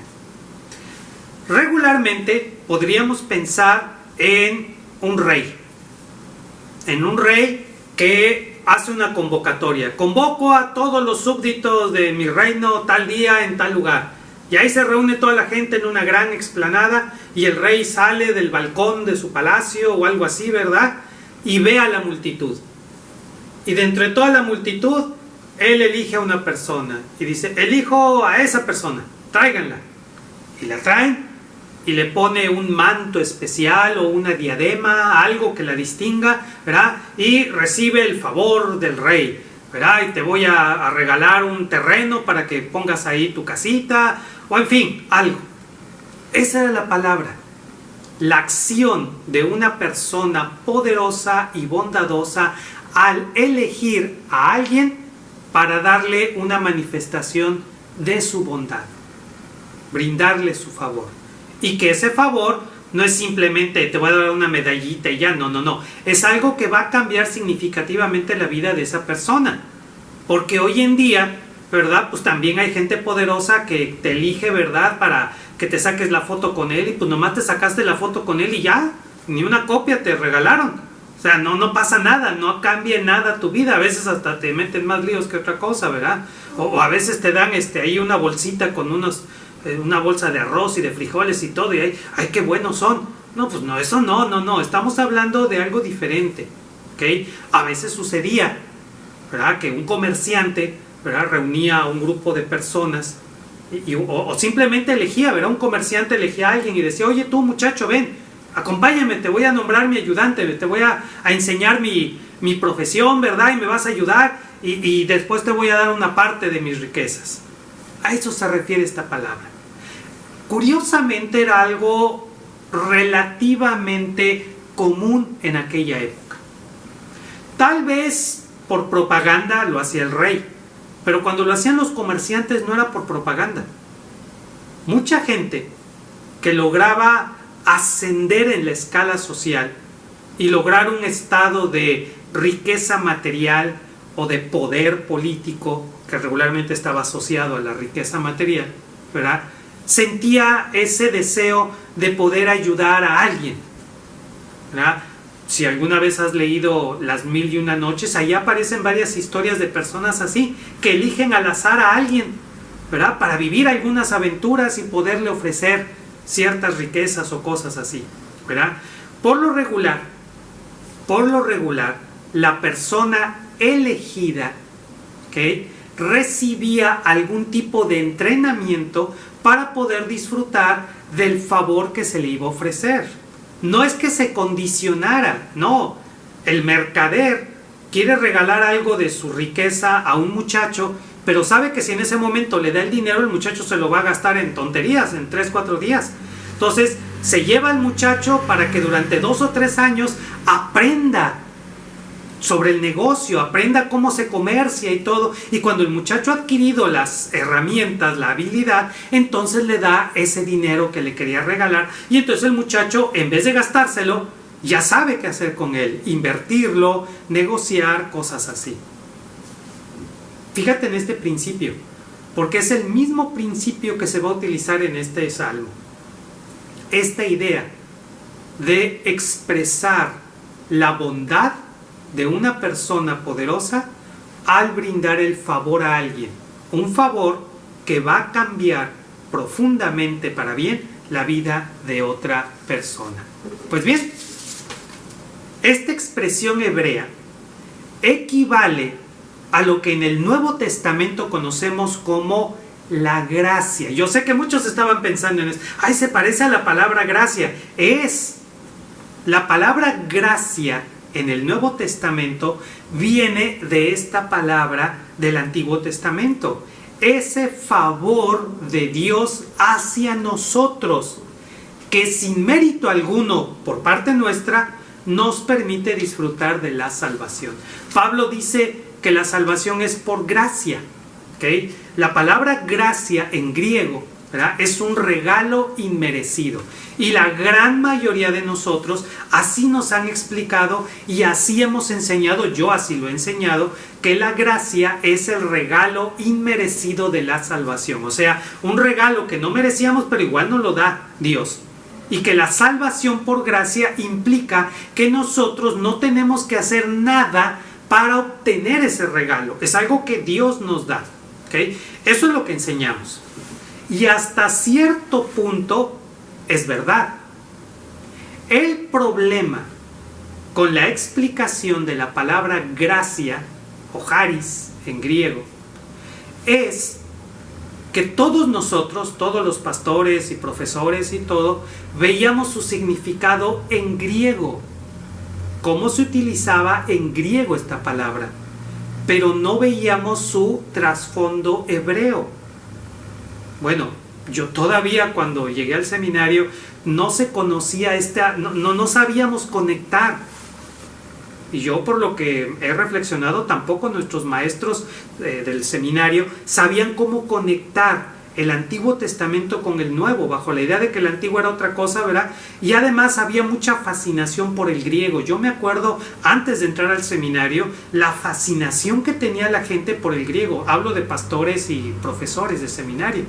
Regularmente podríamos pensar en un rey que hace una convocatoria: convoco a todos los súbditos de mi reino tal día en tal lugar, y ahí se reúne toda la gente en una gran explanada, y el rey sale del balcón de su palacio o algo así, ¿verdad? Y ve a la multitud, y de entre toda la multitud él elige a una persona y dice: elijo a esa persona, tráiganla. Y la traen y le pone un manto especial o una diadema, algo que la distinga, ¿verdad? Y recibe el favor del rey, ¿verdad? Y te voy a regalar un terreno para que pongas ahí tu casita, o en fin, algo. Esa era la palabra. La acción de una persona poderosa y bondadosa al elegir a alguien para darle una manifestación de su bondad, brindarle su favor. Y que ese favor no es simplemente te voy a dar una medallita y ya, no, es algo que va a cambiar significativamente la vida de esa persona, porque hoy en día, ¿verdad? Pues también hay gente poderosa que te elige, ¿verdad? Para que te saques la foto con él, y pues nomás te sacaste la foto con él y ya, ni una copia te regalaron. O sea, no pasa nada, no cambia nada tu vida. A veces hasta te meten más líos que otra cosa, ¿verdad? O a veces te dan ahí una bolsita con una bolsa de arroz y de frijoles y todo, y ahí, ¡ay, qué buenos son! No, pues no, eso no, estamos hablando de algo diferente, ¿ok? A veces sucedía, ¿verdad?, que un comerciante, ¿verdad?, reunía a un grupo de personas, o simplemente elegía, ¿verdad?, un comerciante elegía a alguien y decía: oye, tú muchacho, ven, acompáñame, te voy a nombrar mi ayudante, te voy a enseñar mi profesión, ¿verdad?, y me vas a ayudar, y después te voy a dar una parte de mis riquezas. A eso se refiere esta palabra. Curiosamente era algo relativamente común en aquella época. Tal vez por propaganda lo hacía el rey, pero cuando lo hacían los comerciantes no era por propaganda. Mucha gente que lograba ascender en la escala social y lograr un estado de riqueza material o de poder político, que regularmente estaba asociado a la riqueza material, ¿verdad?, sentía ese deseo de poder ayudar a alguien, ¿verdad? Si alguna vez has leído Las Mil y Una Noches, ahí aparecen varias historias de personas así, que eligen al azar a alguien, ¿verdad?, para vivir algunas aventuras y poderle ofrecer ciertas riquezas o cosas así, ¿verdad? Por lo regular, la persona elegida, ¿okay?, recibía algún tipo de entrenamiento para poder disfrutar del favor que se le iba a ofrecer. No es que se condicionara, no. El mercader quiere regalar algo de su riqueza a un muchacho, pero sabe que si en ese momento le da el dinero, el muchacho se lo va a gastar en tonterías, en 3-4 días. Entonces se lleva al muchacho para que durante 2 o 3 años aprenda sobre el negocio, aprenda cómo se comercia y todo, y cuando el muchacho ha adquirido las herramientas, la habilidad, entonces le da ese dinero que le quería regalar, y entonces el muchacho, en vez de gastárselo, ya sabe qué hacer con él, invertirlo, negociar, cosas así. Fíjate en este principio, porque es el mismo principio que se va a utilizar en este salmo. Esta idea de expresar la bondad de una persona poderosa al brindar el favor a alguien, un favor que va a cambiar profundamente para bien la vida de otra persona. Pues bien, esta expresión hebrea equivale a lo que en el Nuevo Testamento conocemos como la gracia. Yo sé que muchos estaban pensando en eso. ¡Ay, se parece a la palabra gracia! La palabra gracia en el Nuevo Testamento viene de esta palabra del Antiguo Testamento. Ese favor de Dios hacia nosotros, que sin mérito alguno por parte nuestra, nos permite disfrutar de la salvación. Pablo dice que la salvación es por gracia, ¿okay? La palabra gracia en griego, ¿verdad?, es un regalo inmerecido. Y la gran mayoría de nosotros así nos han explicado y así hemos enseñado, yo así lo he enseñado, que la gracia es el regalo inmerecido de la salvación. O sea, un regalo que no merecíamos, pero igual nos lo da Dios. Y que la salvación por gracia implica que nosotros no tenemos que hacer nada para obtener ese regalo. Es algo que Dios nos da, ¿okay? Eso es lo que enseñamos. Y hasta cierto punto es verdad. El problema con la explicación de la palabra gracia, o charis en griego, es que todos nosotros, todos los pastores y profesores y todo, veíamos su significado en griego, cómo se utilizaba en griego esta palabra, pero no veíamos su trasfondo hebreo. Bueno, yo todavía cuando llegué al seminario no se conocía no sabíamos conectar. Y yo, por lo que he reflexionado, tampoco nuestros maestros del seminario sabían cómo conectar el Antiguo Testamento con el Nuevo, bajo la idea de que el Antiguo era otra cosa, ¿verdad? Y además había mucha fascinación por el griego. Yo me acuerdo, antes de entrar al seminario, la fascinación que tenía la gente por el griego. Hablo de pastores y profesores de seminario.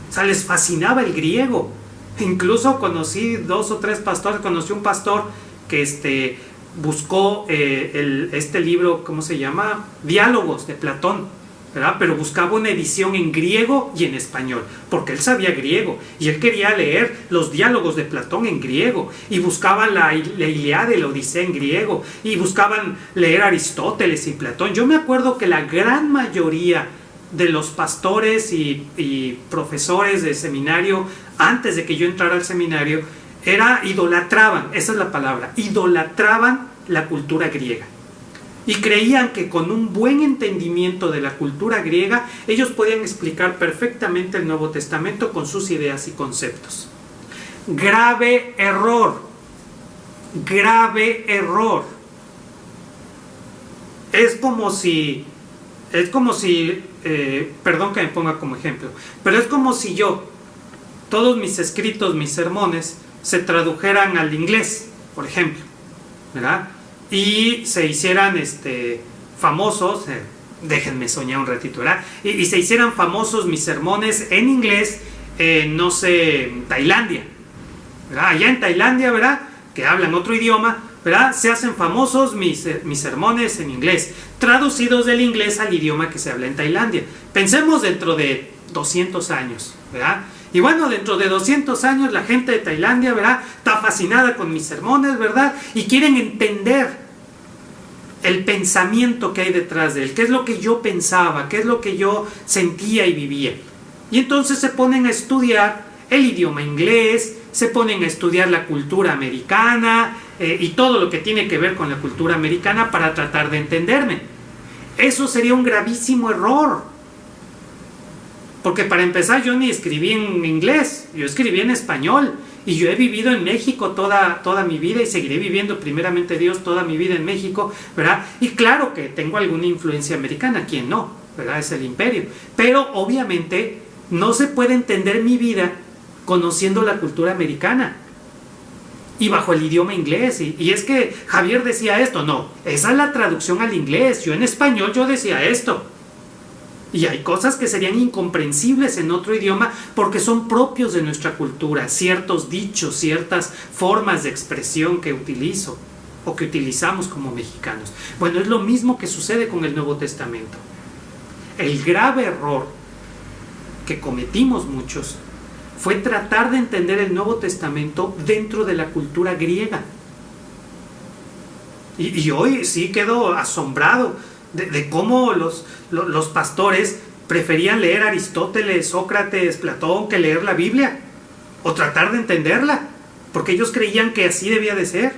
O sea, les fascinaba el griego. Incluso conocí 2 o 3 pastores. Conocí un pastor que buscó este libro, ¿cómo se llama? Diálogos de Platón, ¿verdad? Pero buscaba una edición en griego y en español, porque él sabía griego y él quería leer los diálogos de Platón en griego, y buscaban la Ilíada y la Odisea en griego, y buscaban leer Aristóteles y Platón. Yo me acuerdo que la gran mayoría de los pastores y profesores de seminario, antes de que yo entrara al seminario, idolatraban, esa es la palabra, idolatraban la cultura griega. Y creían que con un buen entendimiento de la cultura griega, ellos podían explicar perfectamente el Nuevo Testamento con sus ideas y conceptos. Grave error. Grave error. Es como si, perdón que me ponga como ejemplo, pero es como si todos mis escritos, mis sermones, se tradujeran al inglés, por ejemplo, ¿verdad? Y se hicieran famosos, déjenme soñar un ratito, ¿verdad? Y se hicieran famosos mis sermones en inglés, no sé, en Tailandia, ¿verdad? Allá en Tailandia, ¿verdad? Que hablan otro idioma, ¿verdad? Se hacen famosos mis sermones en inglés, traducidos del inglés al idioma que se habla en Tailandia. Pensemos dentro de 200 años, ¿verdad? Y bueno, dentro de 200 años la gente de Tailandia, ¿verdad? Está fascinada con mis sermones, ¿verdad? Y quieren entender el pensamiento que hay detrás de él, qué es lo que yo pensaba, qué es lo que yo sentía y vivía. Y entonces se ponen a estudiar el idioma inglés, se ponen a estudiar la cultura americana y todo lo que tiene que ver con la cultura americana para tratar de entenderme. Eso sería un gravísimo error. Porque para empezar yo ni escribí en inglés, yo escribí en español. Y yo he vivido en México toda mi vida y seguiré viviendo, primeramente Dios, toda mi vida en México, ¿verdad? Y claro que tengo alguna influencia americana, ¿quién no? ¿Verdad? Es el imperio. Pero obviamente no se puede entender mi vida conociendo la cultura americana y bajo el idioma inglés. Y es que Javier decía esto, no, esa es la traducción al inglés, yo en español yo decía esto. Y hay cosas que serían incomprensibles en otro idioma porque son propios de nuestra cultura, ciertos dichos, ciertas formas de expresión que utilizo o que utilizamos como mexicanos. Bueno, es lo mismo que sucede con el Nuevo Testamento. El grave error que cometimos muchos fue tratar de entender el Nuevo Testamento dentro de la cultura griega. Y hoy sí quedo asombrado de cómo los pastores preferían leer Aristóteles, Sócrates, Platón que leer la Biblia o tratar de entenderla, porque ellos creían que así debía de ser.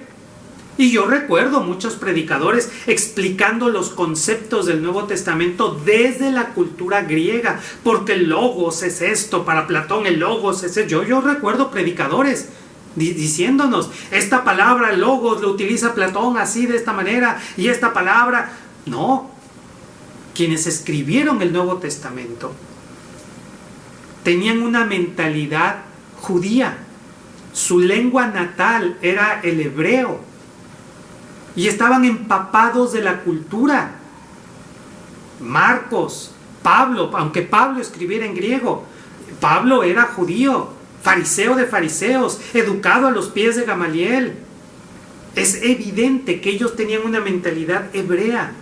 Y yo recuerdo muchos predicadores explicando los conceptos del Nuevo Testamento desde la cultura griega, porque el logos es esto, para Platón el logos es esto. Yo recuerdo predicadores diciéndonos, esta palabra logos lo utiliza Platón así de esta manera, y esta palabra... No, quienes escribieron el Nuevo Testamento tenían una mentalidad judía, su lengua natal era el hebreo y estaban empapados de la cultura. Marcos, Pablo, aunque Pablo escribiera en griego, Pablo era judío, fariseo de fariseos, educado a los pies de Gamaliel. Es evidente que ellos tenían una mentalidad hebrea.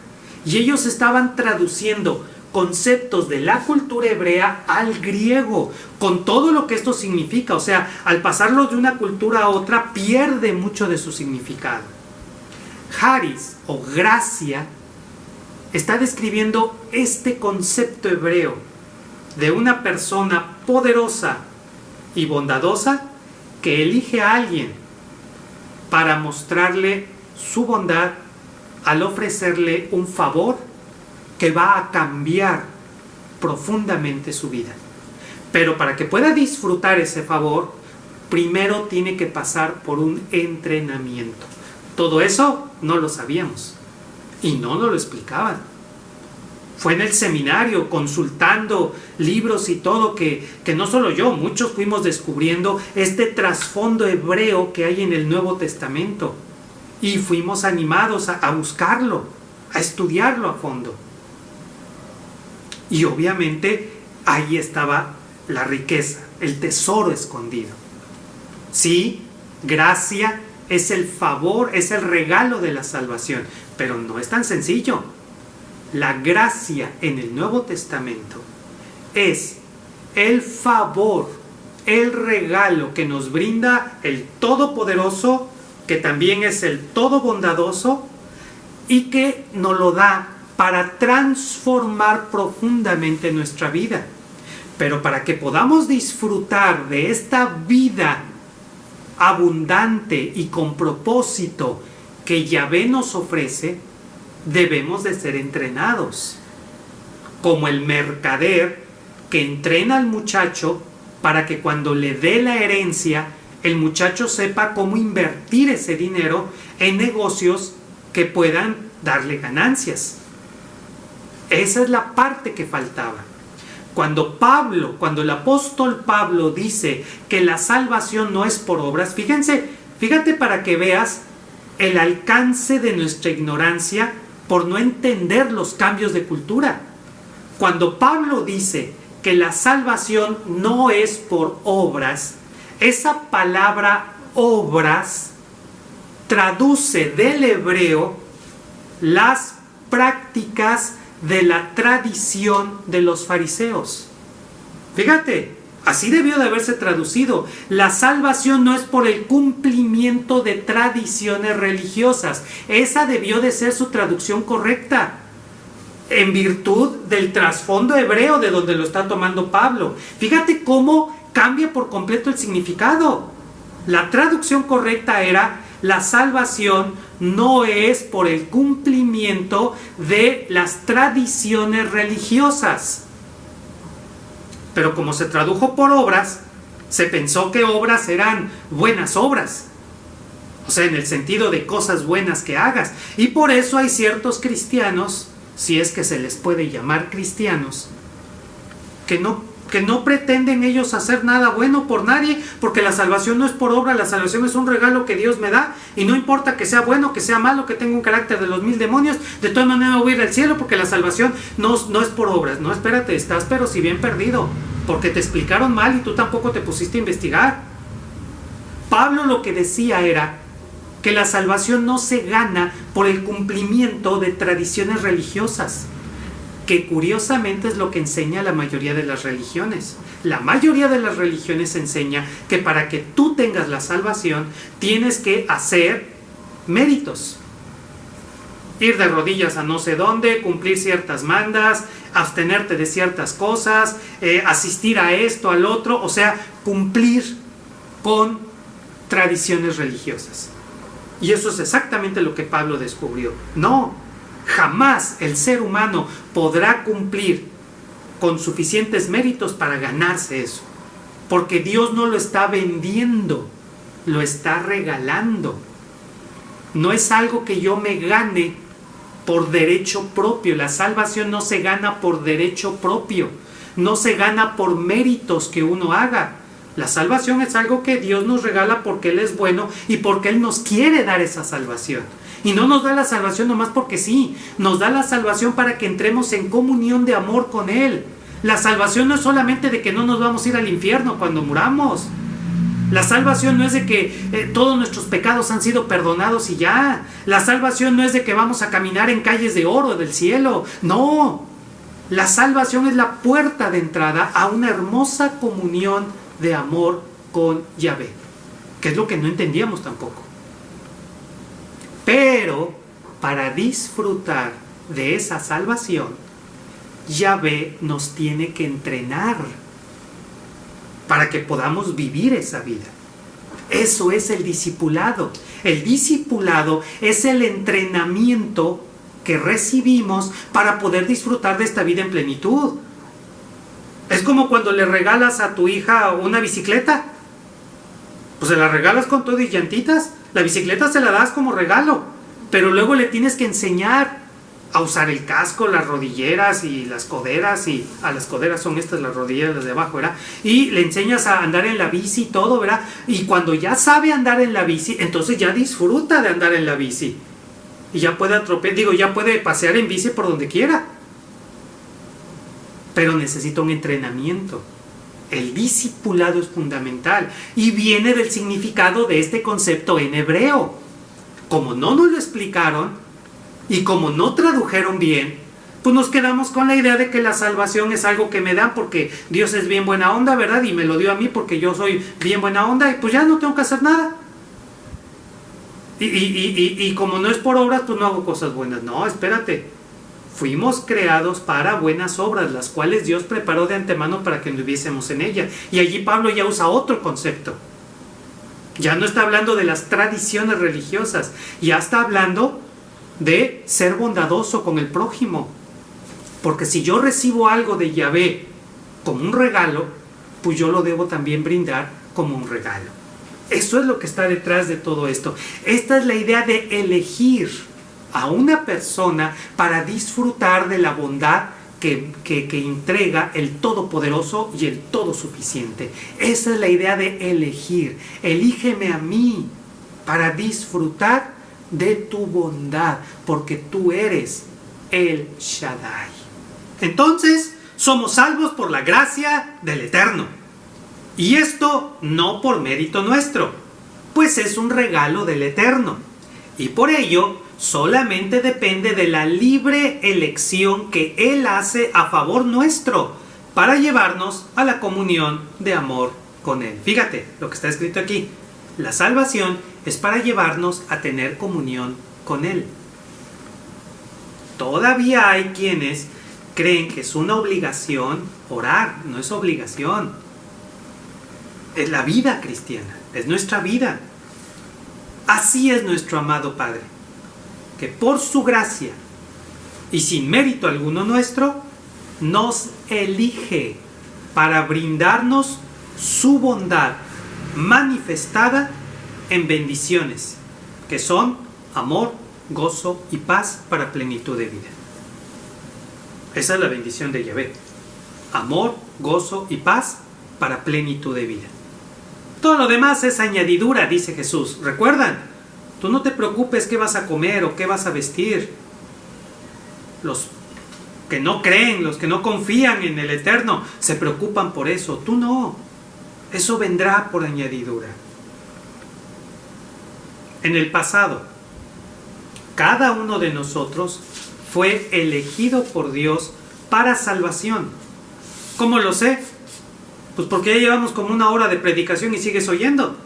Y ellos estaban traduciendo conceptos de la cultura hebrea al griego, con todo lo que esto significa. O sea, al pasarlo de una cultura a otra, pierde mucho de su significado. Charis o gracia está describiendo este concepto hebreo de una persona poderosa y bondadosa que elige a alguien para mostrarle su bondad al ofrecerle un favor que va a cambiar profundamente su vida. Pero para que pueda disfrutar ese favor, primero tiene que pasar por un entrenamiento. Todo eso no lo sabíamos y no nos lo explicaban. Fue en el seminario, consultando libros y todo, que no solo yo, muchos fuimos descubriendo este trasfondo hebreo que hay en el Nuevo Testamento. Y fuimos animados a buscarlo, a estudiarlo a fondo. Y obviamente ahí estaba la riqueza, el tesoro escondido. Sí, gracia es el favor, es el regalo de la salvación, pero no es tan sencillo. La gracia en el Nuevo Testamento es el favor, el regalo que nos brinda el Todopoderoso, que también es el todo bondadoso y que nos lo da para transformar profundamente nuestra vida. Pero para que podamos disfrutar de esta vida abundante y con propósito que Yahvé nos ofrece, debemos de ser entrenados, como el mercader que entrena al muchacho para que cuando le dé la herencia, el muchacho sepa cómo invertir ese dinero en negocios que puedan darle ganancias. Esa es la parte que faltaba. Cuando el apóstol Pablo dice que la salvación no es por obras, fíjate para que veas el alcance de nuestra ignorancia por no entender los cambios de cultura. Cuando Pablo dice que la salvación no es por obras, esa palabra obras traduce del hebreo las prácticas de la tradición de los fariseos. Fíjate, así debió de haberse traducido. La salvación no es por el cumplimiento de tradiciones religiosas. Esa debió de ser su traducción correcta, en virtud del trasfondo hebreo de donde lo está tomando Pablo. Fíjate cómo cambia por completo el significado. La traducción correcta era: la salvación no es por el cumplimiento de las tradiciones religiosas. Pero como se tradujo por obras, se pensó que obras eran buenas obras. O sea, en el sentido de cosas buenas que hagas. Y por eso hay ciertos cristianos, si es que se les puede llamar cristianos, que no pretenden ellos hacer nada bueno por nadie, porque la salvación no es por obra, la salvación es un regalo que Dios me da, y no importa que sea bueno, que sea malo, que tenga un carácter de los 1000 demonios, de todas maneras voy a ir al cielo, porque la salvación no es por obras. No, espérate, estás pero si bien perdido, porque te explicaron mal y tú tampoco te pusiste a investigar. Pablo lo que decía era que la salvación no se gana por el cumplimiento de tradiciones religiosas, que curiosamente es lo que enseña la mayoría de las religiones. La mayoría de las religiones enseña que para que tú tengas la salvación tienes que hacer méritos, ir de rodillas a no sé dónde, cumplir ciertas mandas, abstenerte de ciertas cosas, asistir a esto, al otro, o sea, cumplir con tradiciones religiosas. Y eso es exactamente lo que Pablo descubrió. No, jamás el ser humano podrá cumplir con suficientes méritos para ganarse eso, porque Dios no lo está vendiendo, lo está regalando. No es algo que yo me gane por derecho propio. La salvación no se gana por derecho propio, no se gana por méritos que uno haga. La salvación es algo que Dios nos regala porque Él es bueno y porque Él nos quiere dar esa salvación. Y no nos da la salvación nomás porque sí, nos da la salvación para que entremos en comunión de amor con Él. La salvación no es solamente de que no nos vamos a ir al infierno cuando muramos. La salvación no es de que todos nuestros pecados han sido perdonados y ya. La salvación no es de que vamos a caminar en calles de oro del cielo. No, la salvación es la puerta de entrada a una hermosa comunión de amor con Yahvé, que es lo que no entendíamos tampoco. Pero para disfrutar de esa salvación, Yahvé nos tiene que entrenar para que podamos vivir esa vida. Eso es el discipulado. El discipulado es el entrenamiento que recibimos para poder disfrutar de esta vida en plenitud. Es como cuando le regalas a tu hija una bicicleta. Pues se la regalas con todo y llantitas. La bicicleta se la das como regalo, pero luego le tienes que enseñar a usar el casco, las rodilleras y las coderas, y a las coderas son estas, las rodilleras, las de abajo, ¿verdad? Y le enseñas a andar en la bici y todo, ¿verdad? Y cuando ya sabe andar en la bici, entonces ya disfruta de andar en la bici. Y ya puede ya puede pasear en bici por donde quiera. Pero necesita un entrenamiento. El discipulado es fundamental y viene del significado de este concepto en hebreo. Como no nos lo explicaron y como no tradujeron bien, pues nos quedamos con la idea de que la salvación es algo que me dan porque Dios es bien buena onda, ¿verdad? Y me lo dio a mí porque yo soy bien buena onda y pues ya no tengo que hacer nada. Y como no es por obras, pues no hago cosas buenas. No, espérate. Fuimos creados para buenas obras, las cuales Dios preparó de antemano para que anduviésemos en ellas. Y allí Pablo ya usa otro concepto. Ya no está hablando de las tradiciones religiosas, ya está hablando de ser bondadoso con el prójimo. Porque si yo recibo algo de Yahvé como un regalo, pues yo lo debo también brindar como un regalo. Eso es lo que está detrás de todo esto. Esta es la idea de elegir a una persona para disfrutar de la bondad que entrega el Todopoderoso y el Todosuficiente. Esa es la idea de elegir. Elígeme a mí para disfrutar de tu bondad, porque tú eres el Shaddai. Entonces, somos salvos por la gracia del Eterno. Y esto no por mérito nuestro, pues es un regalo del Eterno. Y por ello, solamente depende de la libre elección que Él hace a favor nuestro para llevarnos a la comunión de amor con Él. Fíjate lo que está escrito aquí. La salvación es para llevarnos a tener comunión con Él. Todavía hay quienes creen que es una obligación orar. No es obligación. Es la vida cristiana. Es nuestra vida. Así es nuestro amado Padre, que por su gracia y sin mérito alguno nuestro, nos elige para brindarnos su bondad manifestada en bendiciones, que son amor, gozo y paz para plenitud de vida. Esa es la bendición de Yahvé. Amor, gozo y paz para plenitud de vida. Todo lo demás es añadidura, dice Jesús. ¿Recuerdan? Tú no te preocupes qué vas a comer o qué vas a vestir. Los que no creen, los que no confían en el Eterno, se preocupan por eso. Tú no. Eso vendrá por añadidura. En el pasado, cada uno de nosotros fue elegido por Dios para salvación. ¿Cómo lo sé? Pues porque ya llevamos como 1 hora de predicación y sigues oyendo.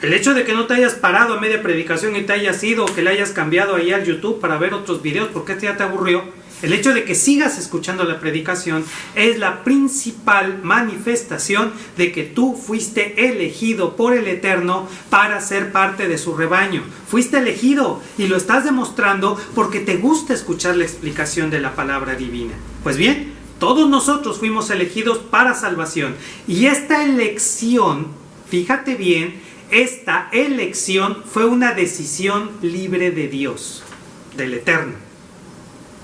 El hecho de que no te hayas parado a media predicación y te hayas ido, o que le hayas cambiado ahí al YouTube para ver otros videos porque este ya te aburrió, el hecho de que sigas escuchando la predicación es la principal manifestación de que tú fuiste elegido por el Eterno para ser parte de su rebaño. Fuiste elegido y lo estás demostrando porque te gusta escuchar la explicación de la palabra divina. Pues bien, todos nosotros fuimos elegidos para salvación. Y esta elección, fíjate bien, esta elección fue una decisión libre de Dios, del Eterno.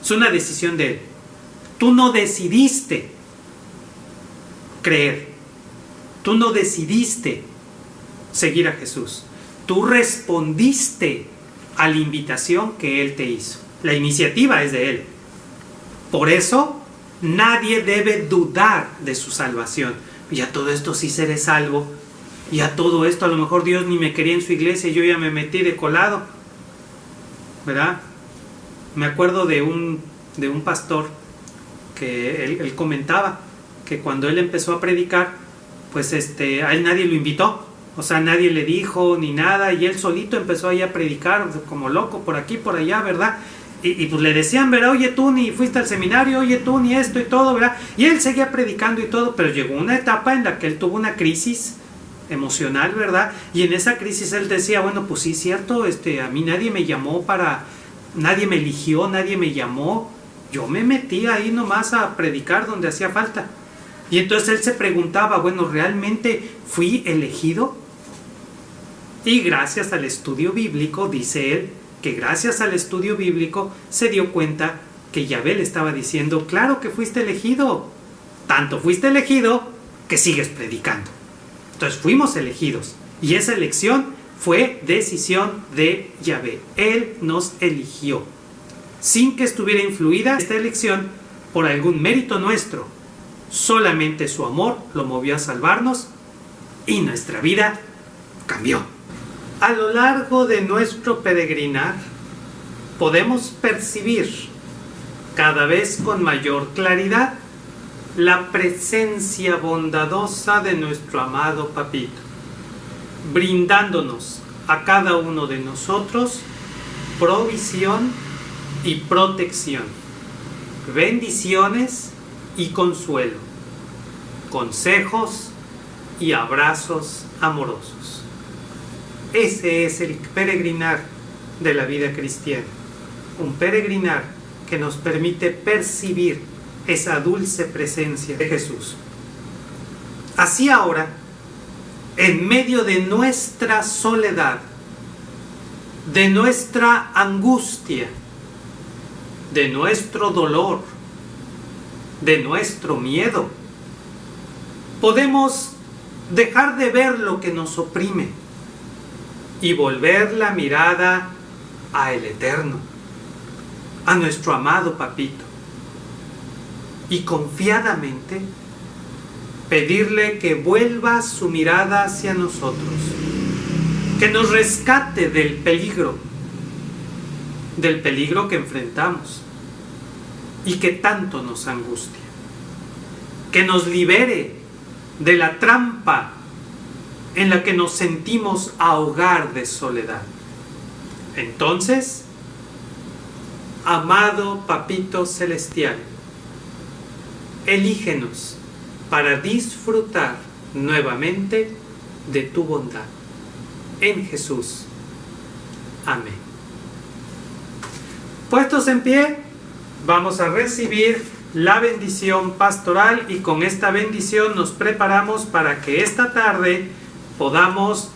Es una decisión de Él. Tú no decidiste creer. Tú no decidiste seguir a Jesús. Tú respondiste a la invitación que Él te hizo. La iniciativa es de Él. Por eso, nadie debe dudar de su salvación. Y a todo esto sí seré salvo. Y a todo esto a lo mejor Dios ni me quería en su iglesia y yo ya me metí de colado. ¿Verdad? Me acuerdo de un pastor que él comentaba que cuando él empezó a predicar, pues a él nadie lo invitó. O sea, nadie le dijo ni nada y él solito empezó ahí a predicar como loco por aquí, por allá, ¿verdad? Y pues le decían, ¿verdad? Oye, tú ni fuiste al seminario, oye, tú ni esto y todo, ¿verdad? Y él seguía predicando y todo, pero llegó una etapa en la que él tuvo una crisis emocional, ¿verdad? Y en esa crisis él decía, bueno, pues sí, cierto, a mí nadie me llamó nadie me eligió, nadie me llamó, yo me metí ahí nomás a predicar donde hacía falta. Y entonces él se preguntaba, bueno, ¿realmente fui elegido? Y gracias al estudio bíblico, dice él, que gracias al estudio bíblico se dio cuenta que Yahvé le estaba diciendo, claro que fuiste elegido, tanto fuiste elegido que sigues predicando. Entonces fuimos elegidos y esa elección fue decisión de Yahvé. Él nos eligió sin que estuviera influida esta elección por algún mérito nuestro. Solamente su amor lo movió a salvarnos y nuestra vida cambió. A lo largo de nuestro peregrinar podemos percibir cada vez con mayor claridad la presencia bondadosa de nuestro amado Papito, brindándonos a cada uno de nosotros provisión y protección, bendiciones y consuelo, consejos y abrazos amorosos. Ese es el peregrinar de la vida cristiana, un peregrinar que nos permite percibir esa dulce presencia de Jesús. Así ahora, en medio de nuestra soledad, de nuestra angustia, de nuestro dolor, de nuestro miedo, podemos dejar de ver lo que nos oprime y volver la mirada a el Eterno, a nuestro amado Papito, y confiadamente pedirle que vuelva su mirada hacia nosotros, que nos rescate del peligro que enfrentamos y que tanto nos angustia, que nos libere de la trampa en la que nos sentimos ahogar de soledad. Entonces, amado Papito Celestial, elígenos para disfrutar nuevamente de tu bondad. En Jesús. Amén. Puestos en pie, vamos a recibir la bendición pastoral y con esta bendición nos preparamos para que esta tarde podamos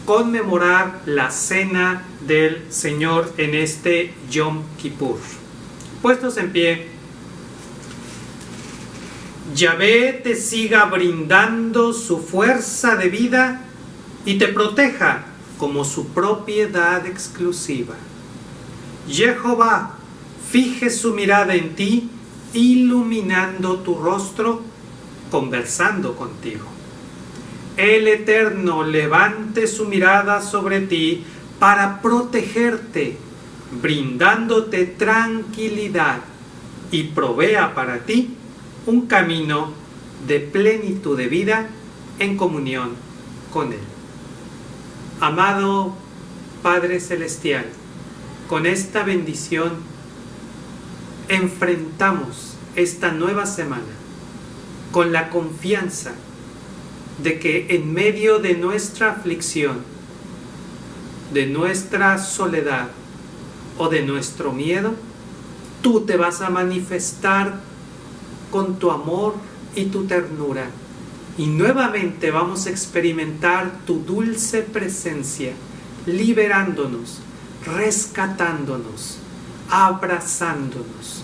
conmemorar la cena del Señor en este Yom Kippur. Puestos en pie, Yahvé te siga brindando su fuerza de vida y te proteja como su propiedad exclusiva. Jehová fije su mirada en ti, iluminando tu rostro, conversando contigo. El Eterno levante su mirada sobre ti para protegerte, brindándote tranquilidad y provea para ti un camino de plenitud de vida en comunión con Él. Amado Padre Celestial, con esta bendición enfrentamos esta nueva semana con la confianza de que en medio de nuestra aflicción, de nuestra soledad o de nuestro miedo, tú te vas a manifestar con tu amor y tu ternura, y nuevamente vamos a experimentar tu dulce presencia, liberándonos, rescatándonos, abrazándonos.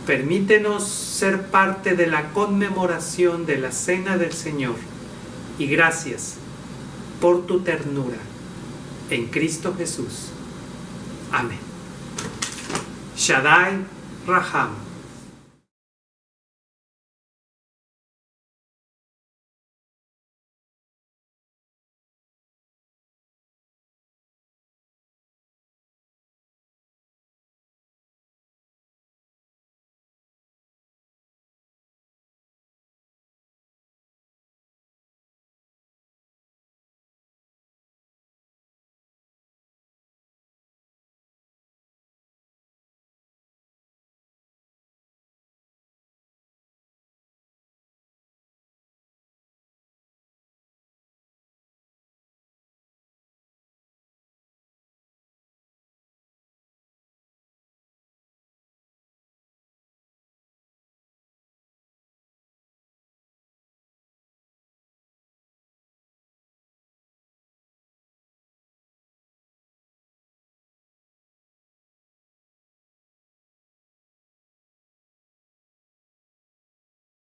Permítenos ser parte de la conmemoración de la Cena del Señor, y gracias por tu ternura en Cristo Jesús. Amén. Shaddai Raham.